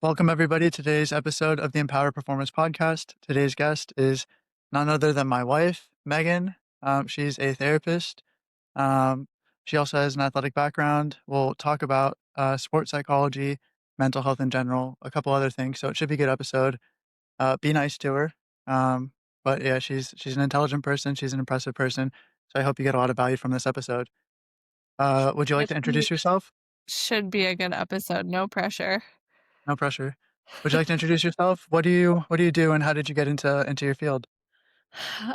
Welcome, everybody, to today's episode of the Empower Performance Podcast. Today's guest is none other than my wife, Megan. She's a therapist. Um, she also has an athletic background. We'll talk about sports psychology, mental health in general, a couple other things. So it should be a good episode. Be nice to her. Um, but yeah, she's an intelligent person. She's an impressive person. So I hope you get a lot of value from this episode. Would you like It to introduce yourself? should be a good episode, no pressure. No pressure. Would you like to introduce yourself? What do you do, and how did you get into your field?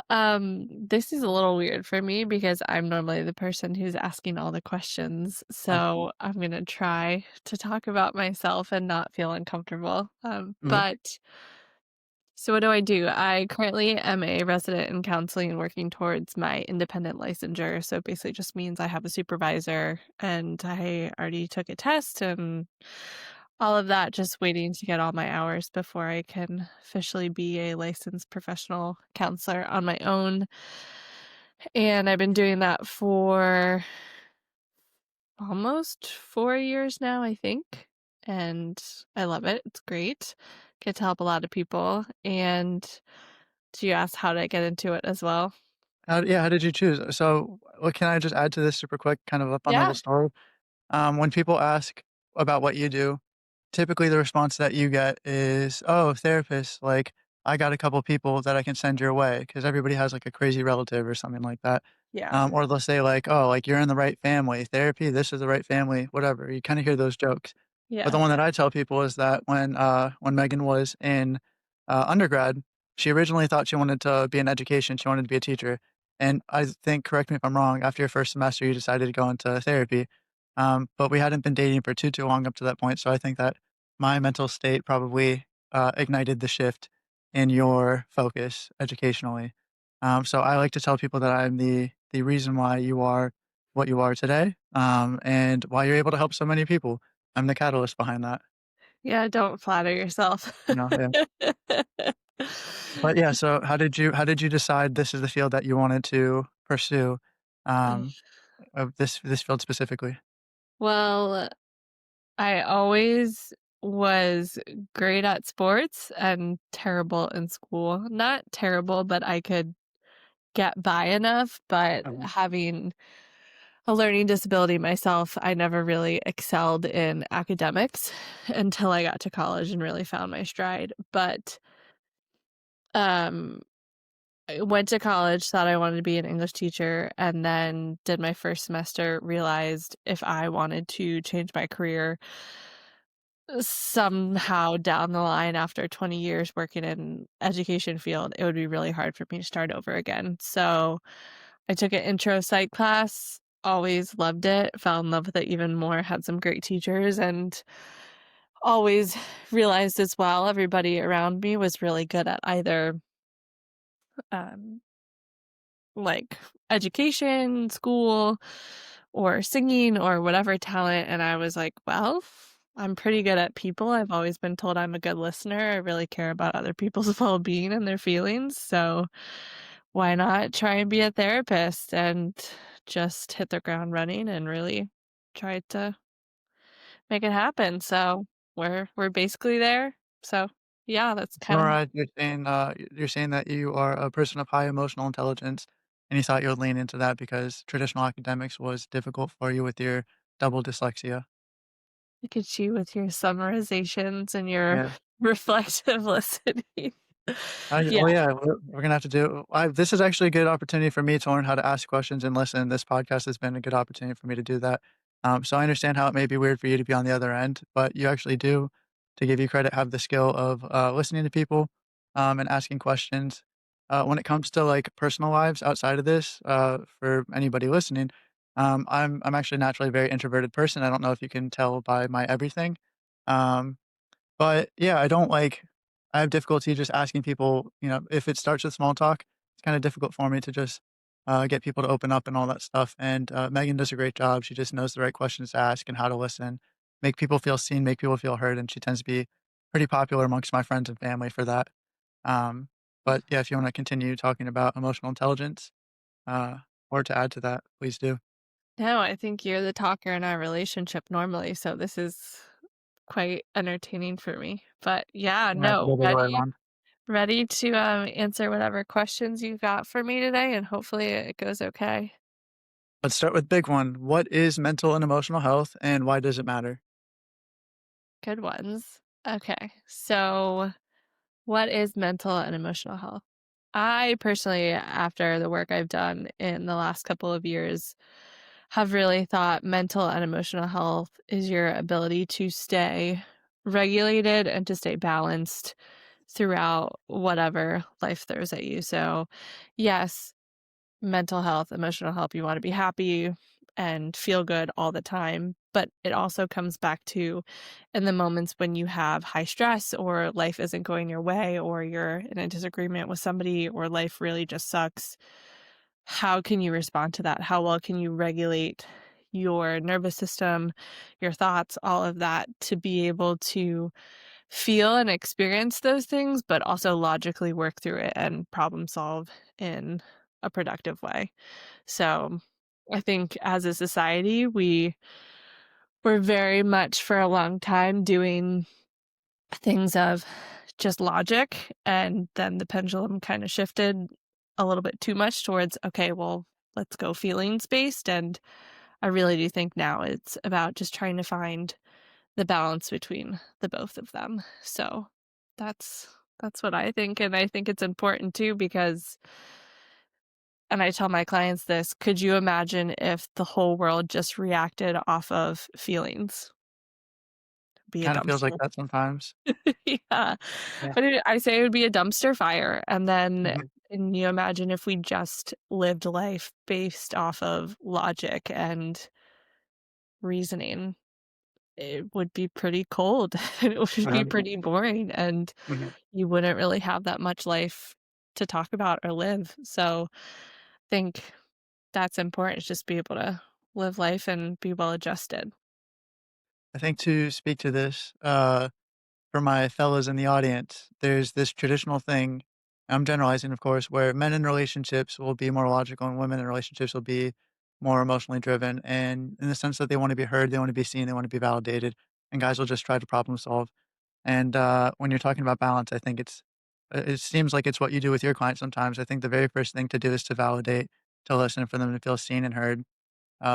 This is a little weird for me because I'm normally the person who's asking all the questions, Uh, so I'm gonna try to talk about myself and not feel uncomfortable. mhm. So what do I do? I currently am a resident in counseling and working towards my independent licensure. So it basically just means I have a supervisor and I already took a test and all of that, just waiting to get all my hours before I can officially be a licensed professional counselor on my own. And I've been doing that for almost 4 years now, I think, and I love it. It's great. Get to help a lot of people, and do you ask how did I get into it as well? How did you choose? So, well, can I just add to this super quick, kind of a fun little Yeah, story? When people ask about what you do, typically the response that you get is, "Oh, therapist, like, I got a couple people that I can send your way," because everybody has, like, a crazy relative or something like that. yeah, Or they'll say, like, "Oh, like, you're in the right family. Therapy, this is the right family," whatever. You kinda hear those jokes. But the yeah, one that I tell people is that when Megan was in, undergrad, she originally thought she wanted to be in education, she wanted to be a teacher, and I think, correct me if I'm wrong, after your first semester, you decided to go into therapy, but we hadn't been dating for too long up to that point, so I think that my mental state probably, ignited the shift in your focus educationally. So I like to tell people that I'm the reason why you are what you are today, and why you're able to help so many people. I'm the catalyst behind that, yeah, don't flatter yourself. yeah. But yeah, so how did you decide this is the field that you wanted to pursue, um, of this field specifically? Well, I always was great at sports and terrible in school. Not terrible, but I could get by enough, but Mhm. having a learning disability myself, I never really excelled in academics until I got to college and really found my stride. But um I went to college, thought I wanted to be an English teacher, and then did my first semester, realized if I wanted to change my career somehow down the line after 20 years working in education field, it would be really hard for me to start over again. So I took an intro psych class, always loved it, fell in love with it even more, had some great teachers, and always realized as well everybody around me was really good at either um, like education, school, or singing, or whatever talent. And I was like, well, I'm pretty good at people. I've always been told I'm a good listener. I really care about other people's well being and their feelings. So why not try and be a therapist and just hit the ground running and really try to make it happen. So we're basically there. So yeah, that's kind of Alright, you're saying that you are a person of high emotional intelligence, and you thought you would lean into that because traditional academics was difficult for you with your double dyslexia. look at you with your summarizations and your Yeah. reflective listening. Yeah, Well, yeah, we're gonna have to do this is actually a good opportunity for me to learn how to ask questions and listen. This podcast has been a good opportunity for me to do that. So I understand how it may be weird for you to be on the other end, but you actually do, to give you credit, have the skill of listening to people, and asking questions. When it comes to like personal lives outside of this, for anybody listening, I'm actually naturally a very introverted person. I don't know if you can tell by my everything. Um, but yeah, I have difficulty just asking people, if it starts with small talk, it's kinda difficult for me to just, get people to open up and all that stuff, and, Megan does a great job. She just knows the right questions to ask and how to listen, make people feel seen, make people feel heard, and she tends to be pretty popular amongst my friends and family for that. Um, but yeah, if you wanna continue talking about emotional intelligence, uh, or to add to that, please do. no, I think you're the talker in our relationship normally, so this is quite entertaining for me. But yeah, Yeah, it's a no, little bit what I want. ready to answer whatever questions you got for me today, and hopefully it goes okay. Let's start with big one. What is mental and emotional health, and why does it matter? Good ones. Okay. So, what is mental and emotional health? I personally, after the work I've done in the last couple of years, have really thought mental and emotional health is your ability to stay regulated and to stay balanced throughout whatever life throws at you. So, yes, mental health, emotional health, you want to be happy and feel good all the time. But it also comes back to in the moments when you have high stress or life isn't going your way or you're in a disagreement with somebody or life really just sucks. How can you respond to that? How well can you regulate your nervous system, your thoughts, all of that to be able to feel and experience those things, but also logically work through it and problem solve in a productive way. So I think as a society, we were very much for a long time doing things of just logic. And then the pendulum kind of shifted a little bit too much towards, okay, well, let's go feelings based. And I really do think now it's about just trying to find the balance between the both of them. So that's that's what I think, and I think it's important too because and I tell my clients this, could you imagine if the whole world just reacted off of feelings? Be a Kind of feels like dumpster. that sometimes. Yeah. Yeah. But I say it would be a dumpster fire, and then Mhm. can you imagine if we just lived life based off of logic and reasoning? It would be pretty cold, and it would be 100. pretty boring, and Mhm. you wouldn't really have that much life to talk about or live. So, I think that's important is just be able to live life and be well adjusted. I think to speak to this, for my fellows in the audience, there's this traditional thing, I'm generalizing, of course, where men in relationships will be more logical and women in relationships will be more emotionally driven. And in the sense that they want to be heard, they want to be seen, they want to be validated, and guys will just try to problem solve. And when you're talking about balance, I think it seems like it's what you do with your clients sometimes. I think the very first thing to do is to validate, to listen, for them to feel seen and heard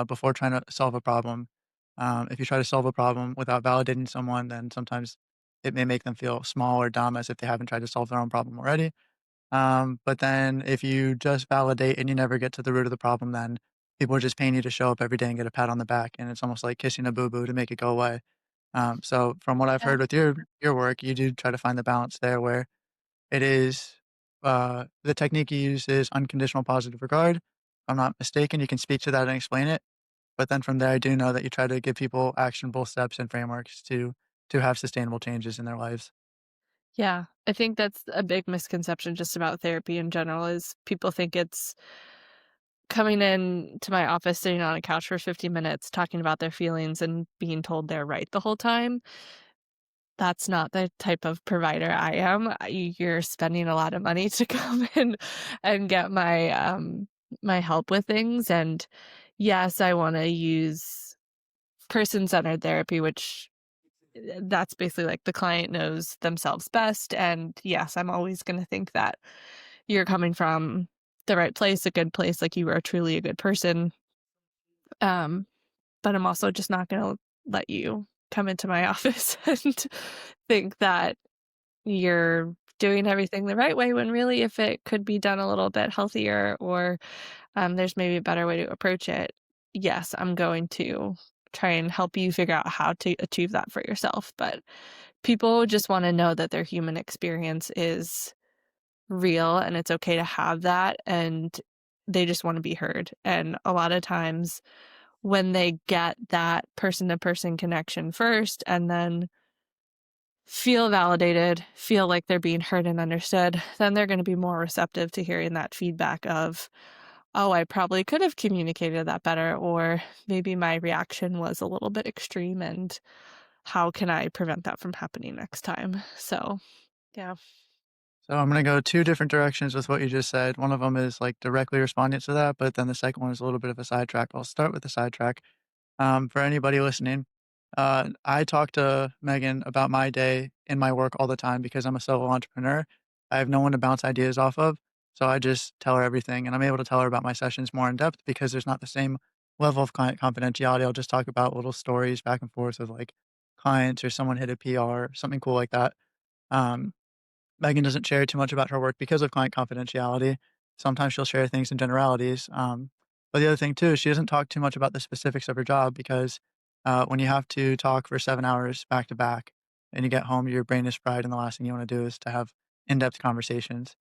before trying to solve a problem. If you try to solve a problem without validating someone, then sometimes it may make them feel small or dumb as if they haven't tried to solve their own problem already. But then if you just validate and you never get to the root of the problem, then people are just paying you to show up every day and get a pat on the back. And it's almost like kissing a boo boo to make it go away. So from what I've Yeah. heard with your work, you do try to find the balance there where it is the technique you use is unconditional positive regard. If I'm not mistaken, you can speak to that and explain it. But then from there, I do know that you try to give people actionable steps and frameworks to have sustainable changes in their lives. Yeah, I think that's a big misconception just about therapy in general is people think it's coming in to my office, sitting on a couch for 50 minutes, talking about their feelings and being told they're right the whole time. That's not the type of provider I am. You're spending a lot of money to come in and get my help with things, and yes, I wanna use person-centered therapy, which that's basically like the client knows themselves best, and yes, I'm always gonna think that you're coming from the right place, a good place, like you are truly a good person, um, but I'm also just not gonna let you come into my office and think that you're doing everything the right way when really if it could be done a little bit healthier or there's maybe a better way to approach it, yes, I'm going to try and help you figure out how to achieve that for yourself. But people just want to know that their human experience is real and it's okay to have that. And they just want to be heard. And a lot of times when they get that person to person connection first and then feel validated, feel like they're being heard and understood, then they're going to be more receptive to hearing that feedback of, oh, I probably could have communicated that better, or maybe my reaction was a little bit extreme, and how can I prevent that from happening next time? So, yeah. So I'm going to go two different directions with what you just said. One of them is like directly responding to that, but then the second one is a little bit of a sidetrack. I'll start with the sidetrack. For anybody listening, I talk to Megan about my day in my work all the time because I'm a solo entrepreneur. I have no one to bounce ideas off of, so I just tell her everything, and I'm able to tell her about my sessions more in depth because there's not the same level of client confidentiality. I'll just talk about little stories back and forth with like clients or someone hit a PR, something cool like that. Um, Megan doesn't share too much about her work because of client confidentiality. Sometimes she'll share things in generalities. But the other thing too is she doesn't talk too much about the specifics of her job because when you have to talk for 7 hours back to back and you get home, your brain is fried, and the last thing you want to do is to have in-depth conversations.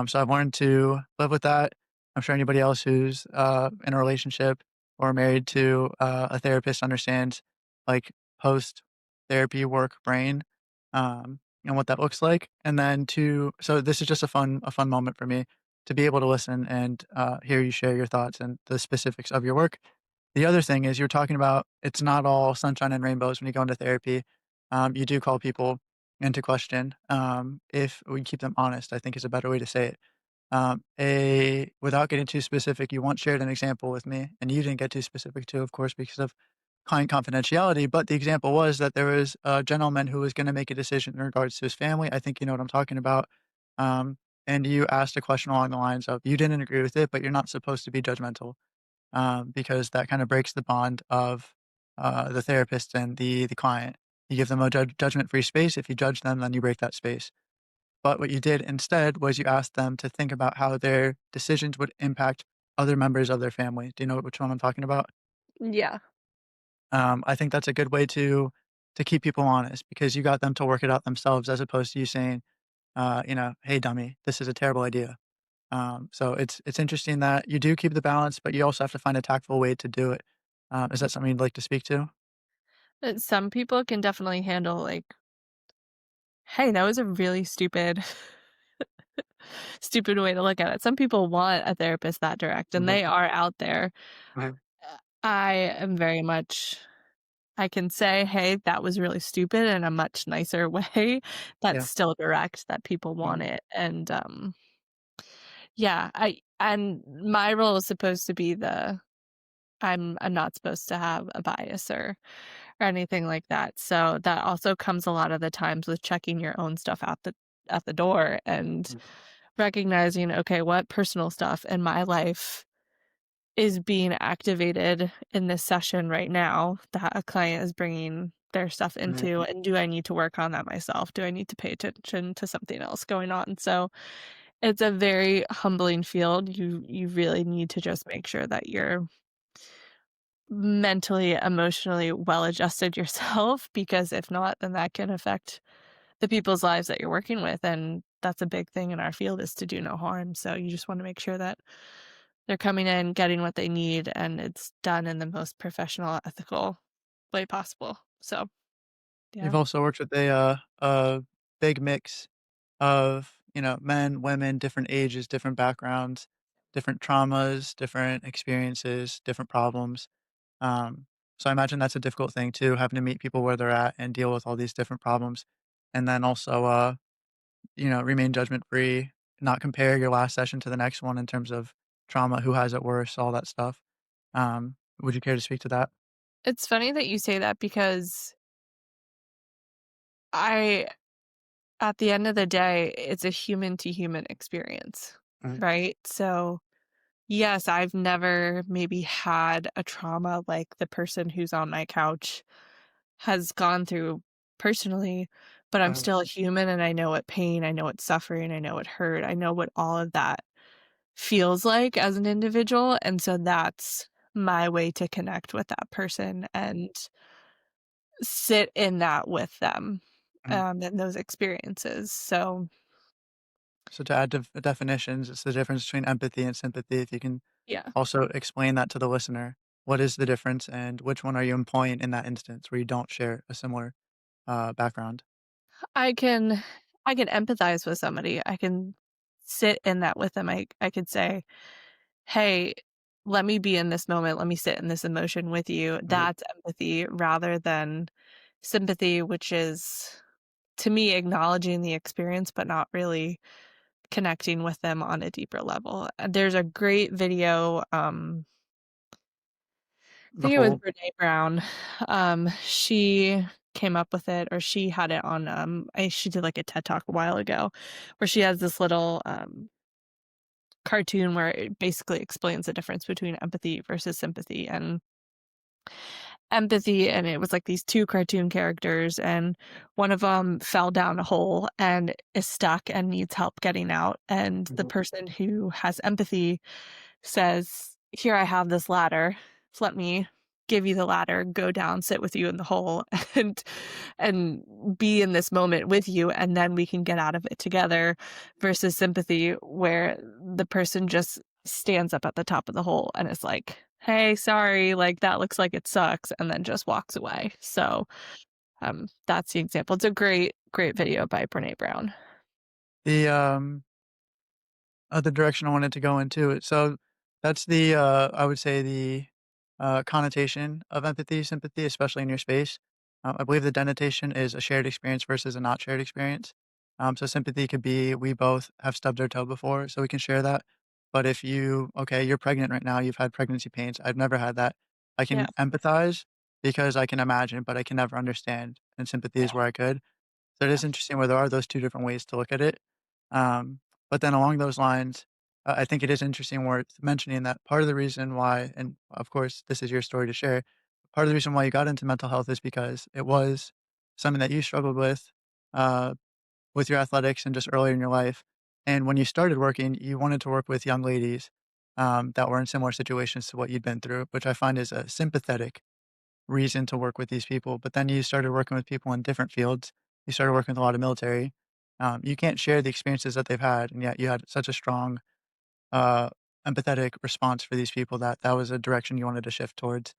So I've learned to live with that. I'm sure anybody else who's in a relationship or married to a therapist understands like post therapy work brain. And what that looks like, and then to so this is just a fun moment for me to be able to listen and, hear you share your thoughts and the specifics of your work. The other thing is you're talking about it's not all sunshine and rainbows when you go into therapy. You do call people into question, if we keep them honest, I think is a better way to say it. A Without getting too specific, you once shared an example with me, and you didn't get too specific too, of course, because of client confidentiality. But the example was that there was a gentleman who was going to make a decision in regards to his family. I think you know what I'm talking about. Um, and you asked a question along the lines of, you didn't agree with it, but you're not supposed to be judgmental, because that kind of breaks the bond of the therapist and the client. You give them a judgment free space. If you judge them, then you break that space. But what you did instead was you asked them to think about how their decisions would impact other members of their family. Do you know which one I'm talking about? Yeah. I think that's a good way to keep people honest because you got them to work it out themselves as opposed to you saying, "Hey, dummy, this is a terrible idea." So it's interesting that you do keep the balance, but you also have to find a tactful way to do it. Is that something you'd like to speak to? Some people can definitely handle, like, "Hey, that was a really stupid stupid way to look at it." Some people want a therapist that direct, and Mhm, they are out there. mhm. I am very much I can say, "Hey, that was really stupid," in a much nicer way that's Yeah. still direct, that people want Mhm, it, and, yeah, and my role is supposed to be I'm not supposed to have a bias or anything like that, so that also comes a lot of the times with checking your own stuff at the door and mhm, recognizing, okay, what personal stuff in my life is being activated in this session right now that a client is bringing their stuff mhm. into, and do I need to work on that myself? Do I need to pay attention to something else going on? So it's a very humbling field. You really need to just make sure that you're mentally, emotionally well adjusted yourself, because if not, then that can affect the people's lives that you're working with, and that's a big thing in our field, is to do no harm. So you just wanna make sure that they're coming in, getting what they need, and it's done in the most professional, ethical way possible. So, You've yeah. also worked with a big mix of, men, women, different ages, different backgrounds, different traumas, different experiences, different problems. Um, so I imagine that's a difficult thing too, having to meet people where they're at and deal with all these different problems. And then also, remain judgment free, not compare your last session to the next one in terms of trauma, who has it worse, all that stuff. Would you care to speak to that? It's funny that you say that, because I at the end of the day, it's a human to human experience, Mhm, right? So, yes, I've never maybe had a trauma like the person who's on my couch has gone through personally, but I'm mhm, still a human, and I know what pain, I know what suffering, I know what hurt, I know what all of that feels like as an individual, and so that's my way to connect with that person and sit in that with them, mhm. in those experiences. So, So to add definitions, it's the difference between empathy and sympathy. If you can yeah, also explain that to the listener, what is the difference and which one are you employing in that instance where you don't share a similar background? I can I can empathize with somebody, I can sit in that with them, I could say, "Hey, let me be in this moment, let me sit in this emotion with you." Mhm. That's empathy rather than sympathy, which is, to me, acknowledging the experience, but not really connecting with them on a deeper level. There's a great video, I The think it was whole Brené Brown. She came up with it, or she had it on, she did like a TED Talk a while ago where she has this little, cartoon where it basically explains the difference between empathy versus sympathy, and empathy, and it was like these 2 cartoon characters, and one of them fell down a hole and is stuck and needs help getting out, and the Mhm. person who has empathy says, "Here, I have this ladder. Let me give you the ladder, go down, sit with you in the hole, and and be in this moment with you, and then we can get out of it together," versus sympathy, where the person just stands up at the top of the hole and is like, "Hey, sorry, like, that looks like it sucks," and then just walks away. So, that's the example. It's a great, great video by Brené Brown. The, other direction I wanted to go into. So that's I would say connotation of empathy, sympathy, especially in your space. I believe the denotation is a shared experience versus a not shared experience. So sympathy could be we both have stubbed our toe before, so we can share that. But if okay, you're pregnant right now, you've had pregnancy pains. I've never had that. I Yeah, can empathize because I can imagine, but I can never understand. And sympathy yeah, is where I could. So it yeah. is interesting where there are those 2 different ways to look at it. Um, but then along those lines, I think it is interesting worth mentioning that part of the reason why, and of course, this is your story to share, part of the reason why you got into mental health is because it was something that you struggled uh, with your athletics and just earlier in your life. And when you started working, you wanted to work with young ladies that were in similar situations to what you'd been through, which I find is a sympathetic reason to work with these people, but then you started working with people in different fields. You started working with a lot of military. You can't share the experiences that they've had, and yet you had such a strong, uh, empathetic response for these people that that was a direction you wanted to shift towards.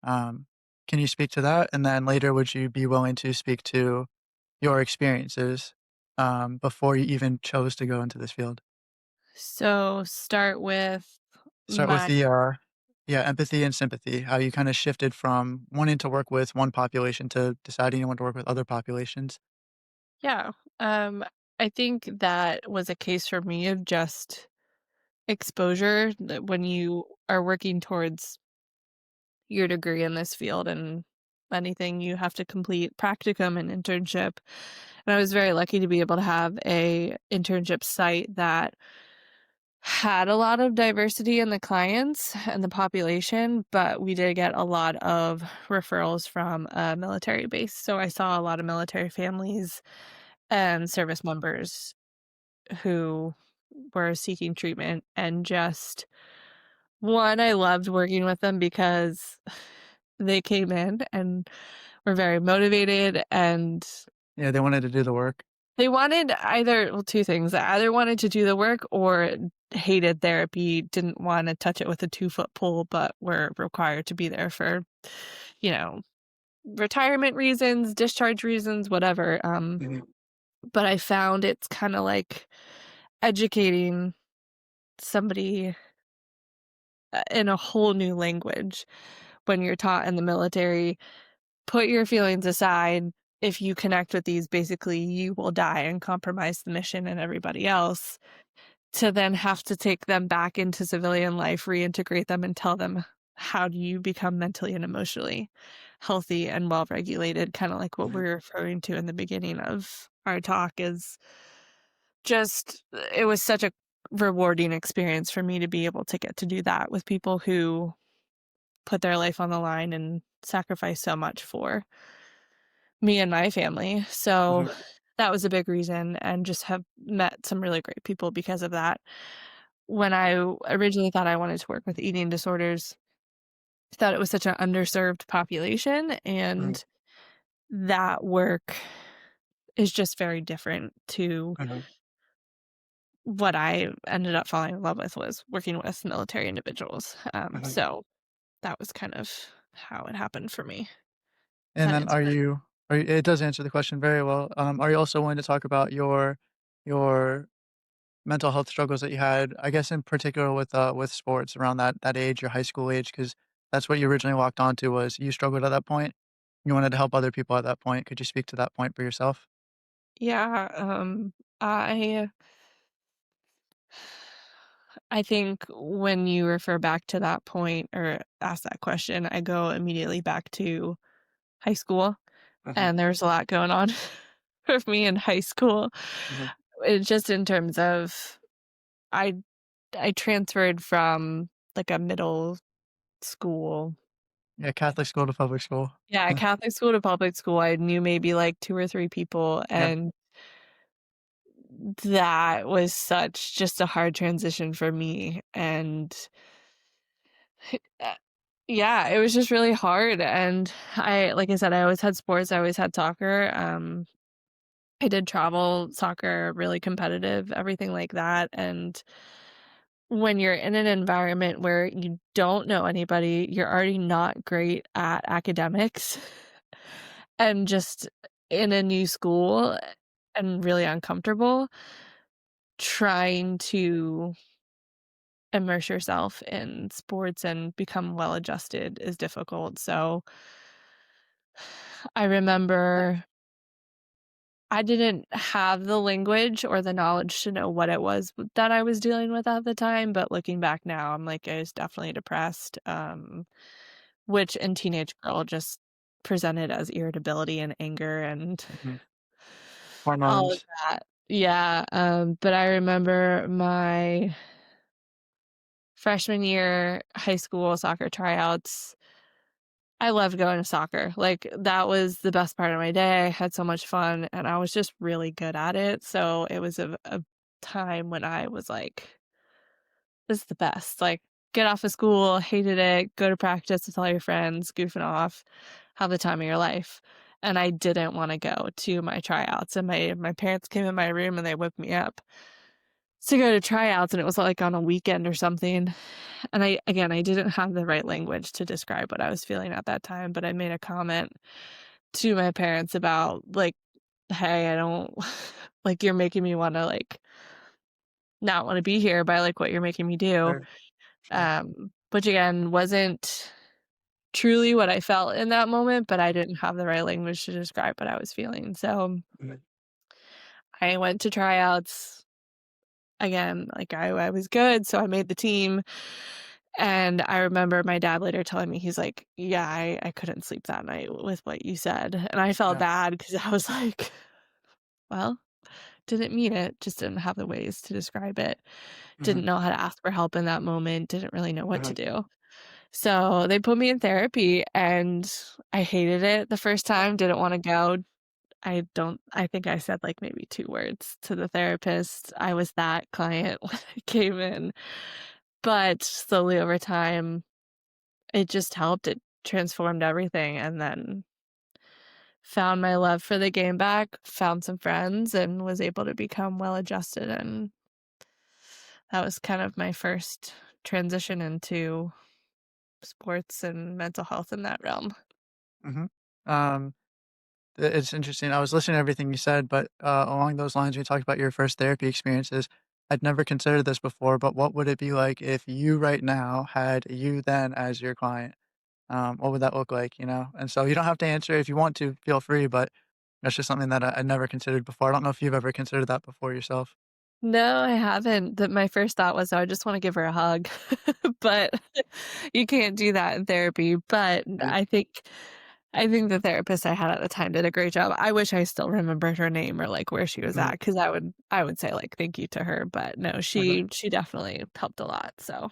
Um, can you speak to that? And then later, would you be willing to speak to your experiences before you even chose to go into this field? So, start with Start with my yeah, empathy and sympathy, how you kinda shifted from wanting to work with one population to deciding you want to work with other populations. Yeah, I think that was a case for me of just exposure, that when you are working towards your degree in this field and anything, you have to complete practicum and internship. And I was very lucky to be able to have a internship site that had a lot of diversity in the clients and the population, but we did get a lot of referrals from a military base. So I saw a lot of military families and service members who were seeking treatment, and just one, I loved working with them because they came in and were very motivated, and Yeah, they wanted to do the work. they wanted either, well, 2 things. They either wanted to do the work or hated therapy, didn't wanna touch it with a 2-foot pole, but were required to be there for, you know, retirement reasons, discharge reasons, whatever. Mhm, But I found it's kinda like educating somebody, in a whole new language when you're taught in the military. Put your feelings aside. If you connect with these, basically, you will die and compromise the mission and everybody else. To then have to take them back into civilian life, reintegrate them, and tell them, how do you become mentally and emotionally healthy and well regulated, kind of like what we mhm, were referring to in the beginning of our talk, is just, it was such a rewarding experience for me to be able to get to do that with people who put their life on the line and sacrifice so much for me and my family. So mhm. that was a big reason, and just have met some really great people because of that. When I originally thought I wanted to work with eating disorders, I thought it was such an underserved population, Mhm, and that work is just very different to mhm, what I ended up falling in love with, was working with military individuals. mhm. So that was kind of how it happened for me. Does And that then answer it? it does answer the question very well. Are you also willing to talk about your mental health struggles that you had, I guess in particular with sports around that age, your high school age, because that's what you originally walked onto was you struggled at that point. You wanted to help other people at that point. Could you speak to that point for yourself? Yeah, I I think when you refer back to that point or ask that question, I go immediately back to high school, Mhm, and there's a lot going on with me in high school. mhm. Just in terms of I I transferred from, like, a middle school. Yeah, Catholic school to public school. Yeah, Catholic school to public school. I knew maybe, like, 2 or 3 people, Yeah, and that was such just a hard transition for me, and uh, yeah, it was just really hard, and like I said, I always had sports, I always had soccer, I did travel soccer, really competitive, everything like that, and when you're in an environment where you don't know anybody, you're already not great at academics, and just in a new school and really uncomfortable, trying to immerse yourself in sports and become well adjusted is difficult. So I remember I didn't have the language or the knowledge to know what it was that I was dealing with at the time, but looking back now, I'm like, I was definitely depressed, which in teenage girl just presented as irritability and anger and mhm. all of Hormones. that. Yeah, but I remember my freshman year high school soccer tryouts. I loved going to soccer. Like, that was the best part of my day. I had so much fun, and I was just really good at it. So it was a time when I was like, this is the best. Like, get off of school, hated it, go to practice with all your friends, goofing off, have the time of your life. And I didn't want to go to my tryouts. And my parents came in my room and they woke me up to go to tryouts, and it was like on a weekend or something. And I didn't have the right language to describe what I was feeling at that time, but I made a comment to my parents about, like, "Hey, I don't like, you're making me wanna, like, not wanna be here by, like, what you're making me do." Sure, sure. Which again wasn't truly what I felt in that moment, but I didn't have the right language to describe what I was feeling. So, Mhm, I went to tryouts. Again, like, I was good, so I made the team. And I remember my dad later telling me, he's like, "Yeah, I couldn't sleep that night with what you said." And I felt yeah, bad because I was like, "Well, didn't mean it, just didn't have the ways to describe it. mhm, Didn't know how to ask for help in that moment, didn't really know what to mhm, do." So, they put me in therapy, and I hated it the first time, didn't wanna go. I think I said, like, maybe 2 words to the therapist. I was that client when I came in. But slowly over time, it just helped, it transformed everything, and then found my love for the game back, found some friends, and was able to become well-adjusted, and that was kind of my first transition into sports and mental health in that realm. mhm. Um, it's interesting. I was listening to everything you said, but, along those lines, you talked about your first therapy experiences. I'd never considered this before, but what would it be like if you right now had you then as your client? What would that look like, you know? And so you don't have to answer if you want to, feel free, but that's just something that I never considered before. I don't know if you've ever considered that before yourself. No, I haven't. My first thought was, "Oh, I just wanna give her a hug," but you can't do that in therapy, but Mhm, I think the therapist I had at the time did a great job. I wish I still remembered her name or, like, where she was at, mhm, because I would say, like, "Thank you" to her, but no, okay. she definitely helped a lot, so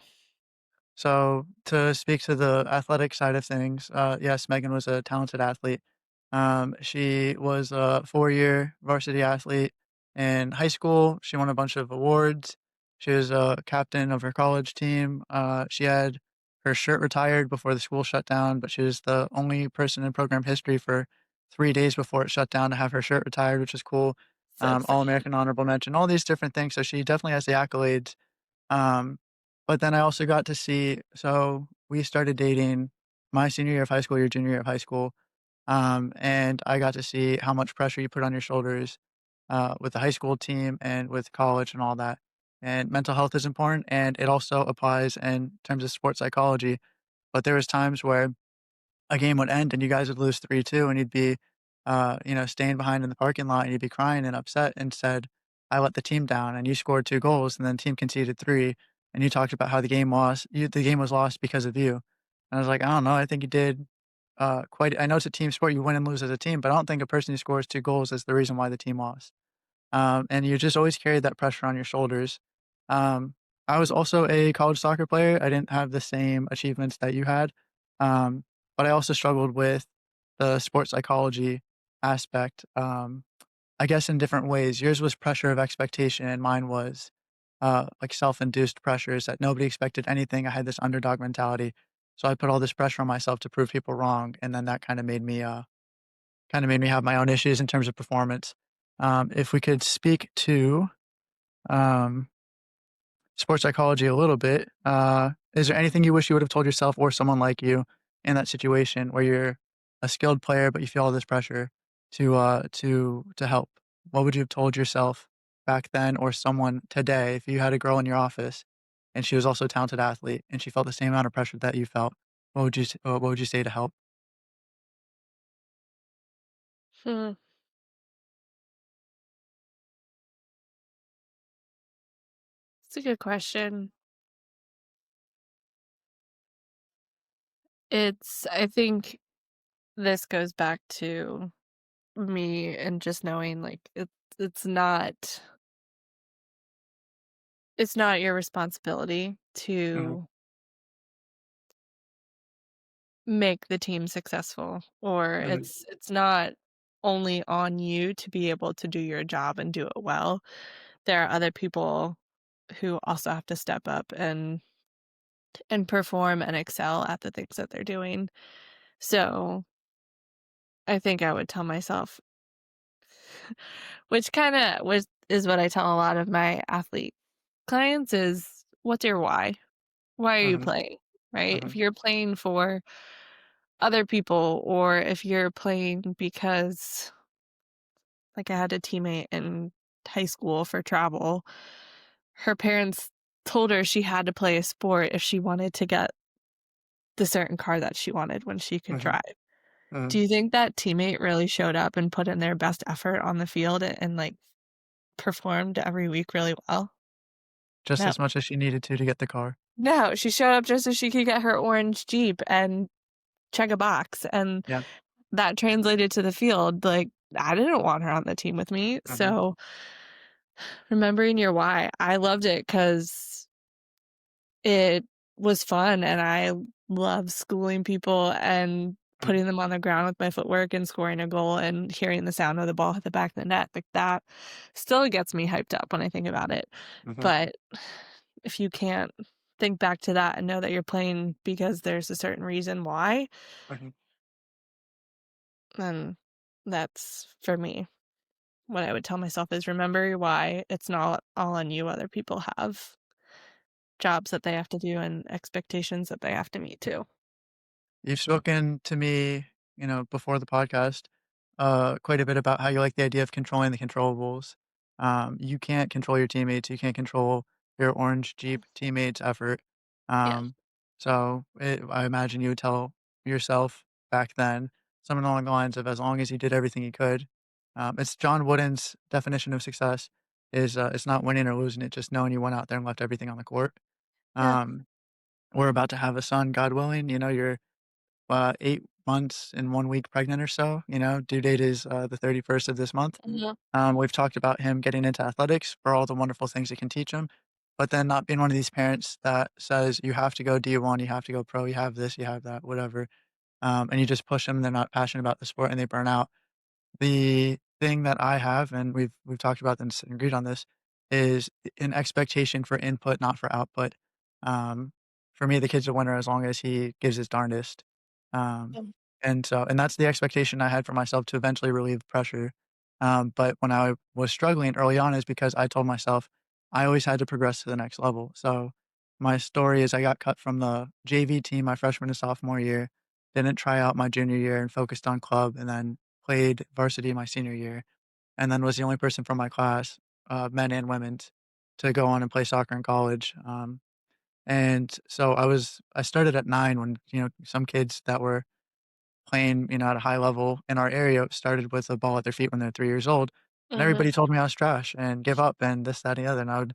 So to speak to the athletic side of things, yes, Megan was a talented athlete. She was a 4-year varsity athlete in high school. She won a bunch of awards. She was a captain of her college team. She had her shirt retired before the school shut down, but she was the only person in program history for 3 days before it shut down to have her shirt retired, which is cool. so sad. All American honorable mention, all these different things. So she definitely has the accolades. um, but then I also got to see, so we started dating my senior year of high school, your junior year of high school, and I got to see how much pressure you put on your shoulders, with the high school team and with college and all that. And mental health is important, and it also applies in terms of sports psychology. But there was times where a game would end and you guys would lose 3-2 and you'd be, staying behind in the parking lot and you'd be crying and upset and said, "I let the team down and you scored 2 goals and then team conceded 3." and you talked about how the game was lost because of you. And I was like, "I don't know, I think you did, quite I know it's a team sport, you win and lose as a team, but I don't think a person who scores 2 goals is the reason why the team lost." And you just always carried that pressure on your shoulders. Um, I was also a college soccer player. I didn't have the same achievements that you had, but I also struggled with the sports psychology aspect. I guess in different ways. Yours was pressure of expectation, and mine was like self-induced pressures that nobody expected anything. I had this underdog mentality, so I put all this pressure on myself to prove people wrong, and then that kind of made me have my own issues in terms of performance. If we could speak to um, sports psychology a little bit, is there anything you wish you would have told yourself or someone like you in that situation where you're a skilled player but you feel all this pressure to help? What would you have told yourself back then or someone today if you had a girl in your office and she was also a talented athlete and she felt the same amount of pressure that you felt? What would you say to help? Hmm, it's a good question. I think this goes back to me and just knowing, like, it's not it's not your responsibility Mhm, to make the team successful, or mhm, it's not only on you to be able to do your job and do it well. There are other people who also have to step up and perform and excel at the things that they're doing. So, I think I would tell myself, which kinda was is what I tell a lot of my athlete clients is, "What's your why? Why are you mhm, playing?" Right? If mhm, you're playing for other people, or if you're playing because, like, I had a teammate in high school for travel, her parents told her she had to play a sport if she wanted to get the certain car that she wanted when she could mhm, drive. Do mhm. you think that teammate really showed up and put in their best effort on the field and, like, performed every week really well? Just No. as much as she needed to get the car. No, she showed up just so she could get her orange Jeep and check a box, and Yeah. that translated to the field. Like, I didn't want her on the team with me, Mhm, so remembering your why, I loved it because it was fun, and I love schooling people and mhm, putting them on the ground with my footwork and scoring a goal and hearing the sound of the ball hit the back of the net, like, that still gets me hyped up when I think about it. mhm, But if you can't think back to that and know that you're playing because there's a certain reason why, mhm. then that's, for me, what I would tell myself is, remember your why. It's not all on you. Other people have jobs that they have to do and expectations that they have to meet too. You've spoken to me, before the podcast, quite a bit about how you like the idea of controlling the controllables. You can't control your teammates. You can't control your orange Jeep teammates' effort. Yeah. Um, I imagine you would tell yourself back then something along the lines of as long as you did everything you could. It's John Wooden's definition of success is it's not winning or losing it, just knowing you went out there and left everything on the court. Yeah. Um, we're about to have a son, God willing. You're 8 months and 1 week pregnant or so, due date is, the 31st of this month. Mhm. We've talked about him getting into athletics for all the wonderful things it can teach him, but then not being one of these parents that says, "You have to go D1, you have to go pro, you have this, you have that, whatever," and you just push them, they're not passionate about the sport, and they burn out. The thing that I have, and we've talked about this and agreed on this, is an expectation for input, not for output. Um, for me, the kid's a winner as long as he gives his darndest. Um, Um, and that's the expectation I had for myself to eventually relieve pressure. But when I was struggling early on is because I told myself I always had to progress to the next level. So my story is I got cut from the JV team my freshman and sophomore year, didn't try out my junior year and focused on club, and then played varsity my senior year, and then was the only person from my class, men and women's, to go on and play soccer in college. And so I started at 9 when, some kids that were playing, at a high level in our area started with a ball at their feet when they're 3 years old, and mhm. everybody told me I was trash and give up and this, that, and the other, and I would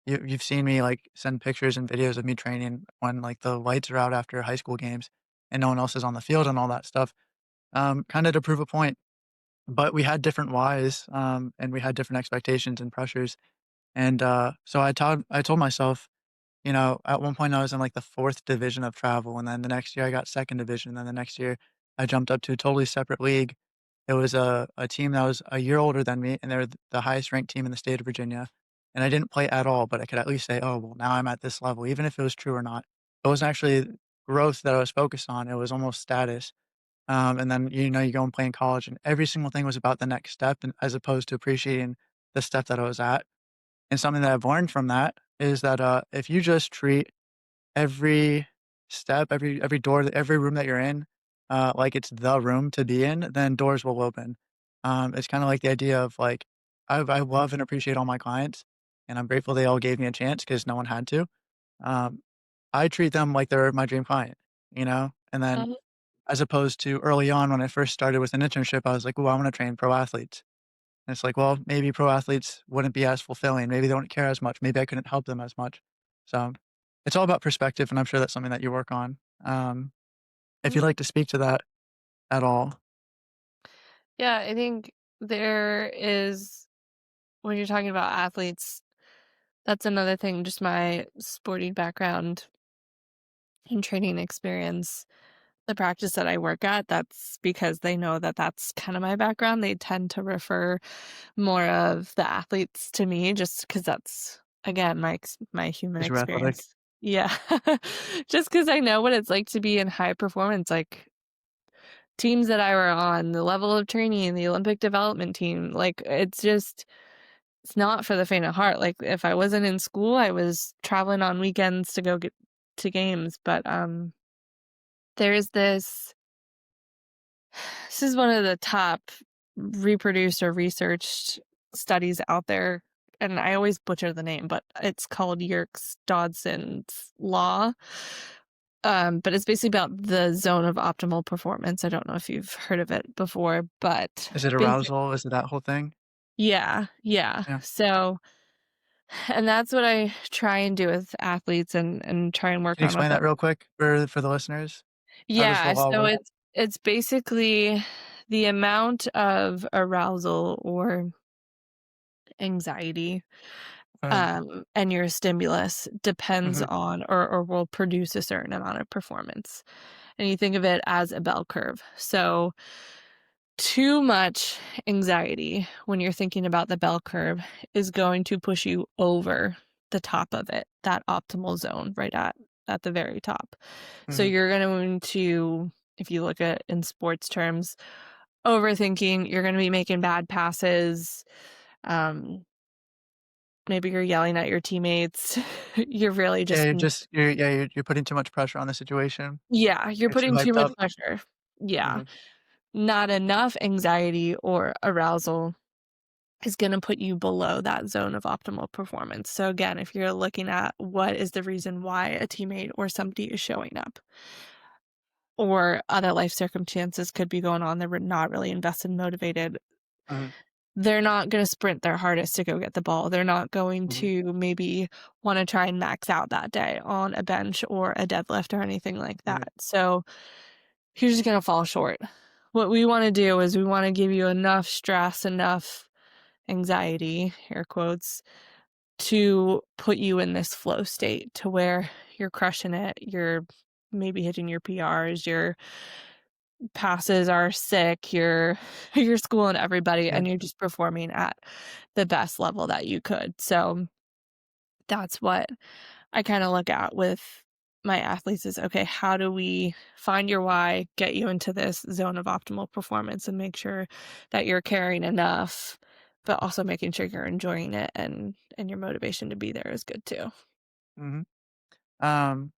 you've seen me, like, send pictures and videos of me training when, like, the lights are out after high school games and no one else is on the field and all that stuff, kinda to prove a point. But we had different whys, and we had different expectations and pressures, and, so I told myself, you know, at one point, I was in, like, the 4th division of travel, and then the next year, I got 2nd division, and then the next year, I jumped up to a totally separate league. It was a team that was a year older than me, and they were the highest ranked team in the state of Virginia, and I didn't play at all, but I could at least say, "Oh, well, now I'm at this level," even if it was true or not. It wasn't actually growth that I was focused on, it was almost status. And then, you know, you go and play in college, and every single thing was about the next step and as opposed to appreciating the step that I was at. And something that I've learned from that is that, if you just treat every step, every door, every room that you're in, like it's the room to be in, then doors will open. It's kinda like the idea of, like, I love and appreciate all my clients, and I'm grateful they all gave me a chance because no one had to. Um, I treat them like they're my dream client, you know? And then Mhm. as opposed to early on when I first started with an internship, I was like, "Ooh, I wanna train pro athletes." And it's like, well, maybe pro athletes wouldn't be as fulfilling. Maybe they wouldn't care as much. Maybe I couldn't help them as much. So, it's all about perspective, and I'm sure that's something that you work on. If you'd Mhm. like to speak to that at all. Yeah, I think there is when you're talking about athletes, that's another thing, just my sporting background and training experience. The practice that I work at, that's because they know that that's kind of my background. They tend to refer more of the athletes to me just because that's, again, my human 'Cause you're athletic. experience. Yeah. Just because I know what it's like to be in high performance, like, teams that I were on, the level of training, the Olympic development team, like, it's not for the faint of heart. Like, if I wasn't in school, I was traveling on weekends to go get to games, but, there is this is one of the top reproduced or researched studies out there, and I always butcher the name, but it's called Yerkes-Dodson's law. But it's basically about the zone of optimal performance. I don't know if you've heard of it before, but Is it basic arousal? Is it that whole thing? yeah, yeah. Yeah. So and that's what I try and do with athletes and try and work Can you on with explain that them. real quick for the listeners? How does the Yeah, law so work? it's basically the amount of arousal or anxiety, and your stimulus depends Mhm. on or will produce a certain amount of performance. And you think of it as a bell curve. So too much anxiety when you're thinking about the bell curve is going to push you over the top of it, that optimal zone right at the very top. So Mhm. you're going to, if you look at in sports terms, overthinking, you're going to be making bad passes. Um, Maybe you're yelling at your teammates. You're really Yeah, just you're putting too much pressure on the situation. yeah, you're You're too putting too hyped much up. pressure. Yeah. Mhm. Not enough anxiety or arousal is gonna put you below that zone of optimal performance. So again, if you're looking at what is the reason why a teammate or somebody is showing up, or other life circumstances could be going on, they're not really invested and motivated. Mhm. They're not gonna sprint their hardest to go get the ball. They're not going Mhm. to maybe wanna try and max out that day on a bench or a deadlift or anything like Mhm. that. So, you're just gonna fall short. What we wanna do is we wanna give you enough stress, enough anxiety, air quotes, to put you in this flow state to where you're crushing it, you're maybe hitting your PRs, your passes are sick, you're schooling everybody, Yeah. and you're just performing at the best level that you could. So that's what I kinda look at with my athletes is, okay, how do we find your why, get you into this zone of optimal performance, and make sure that you're caring enough, but also making sure you're enjoying it and your motivation to be there is good too. Mhm. Um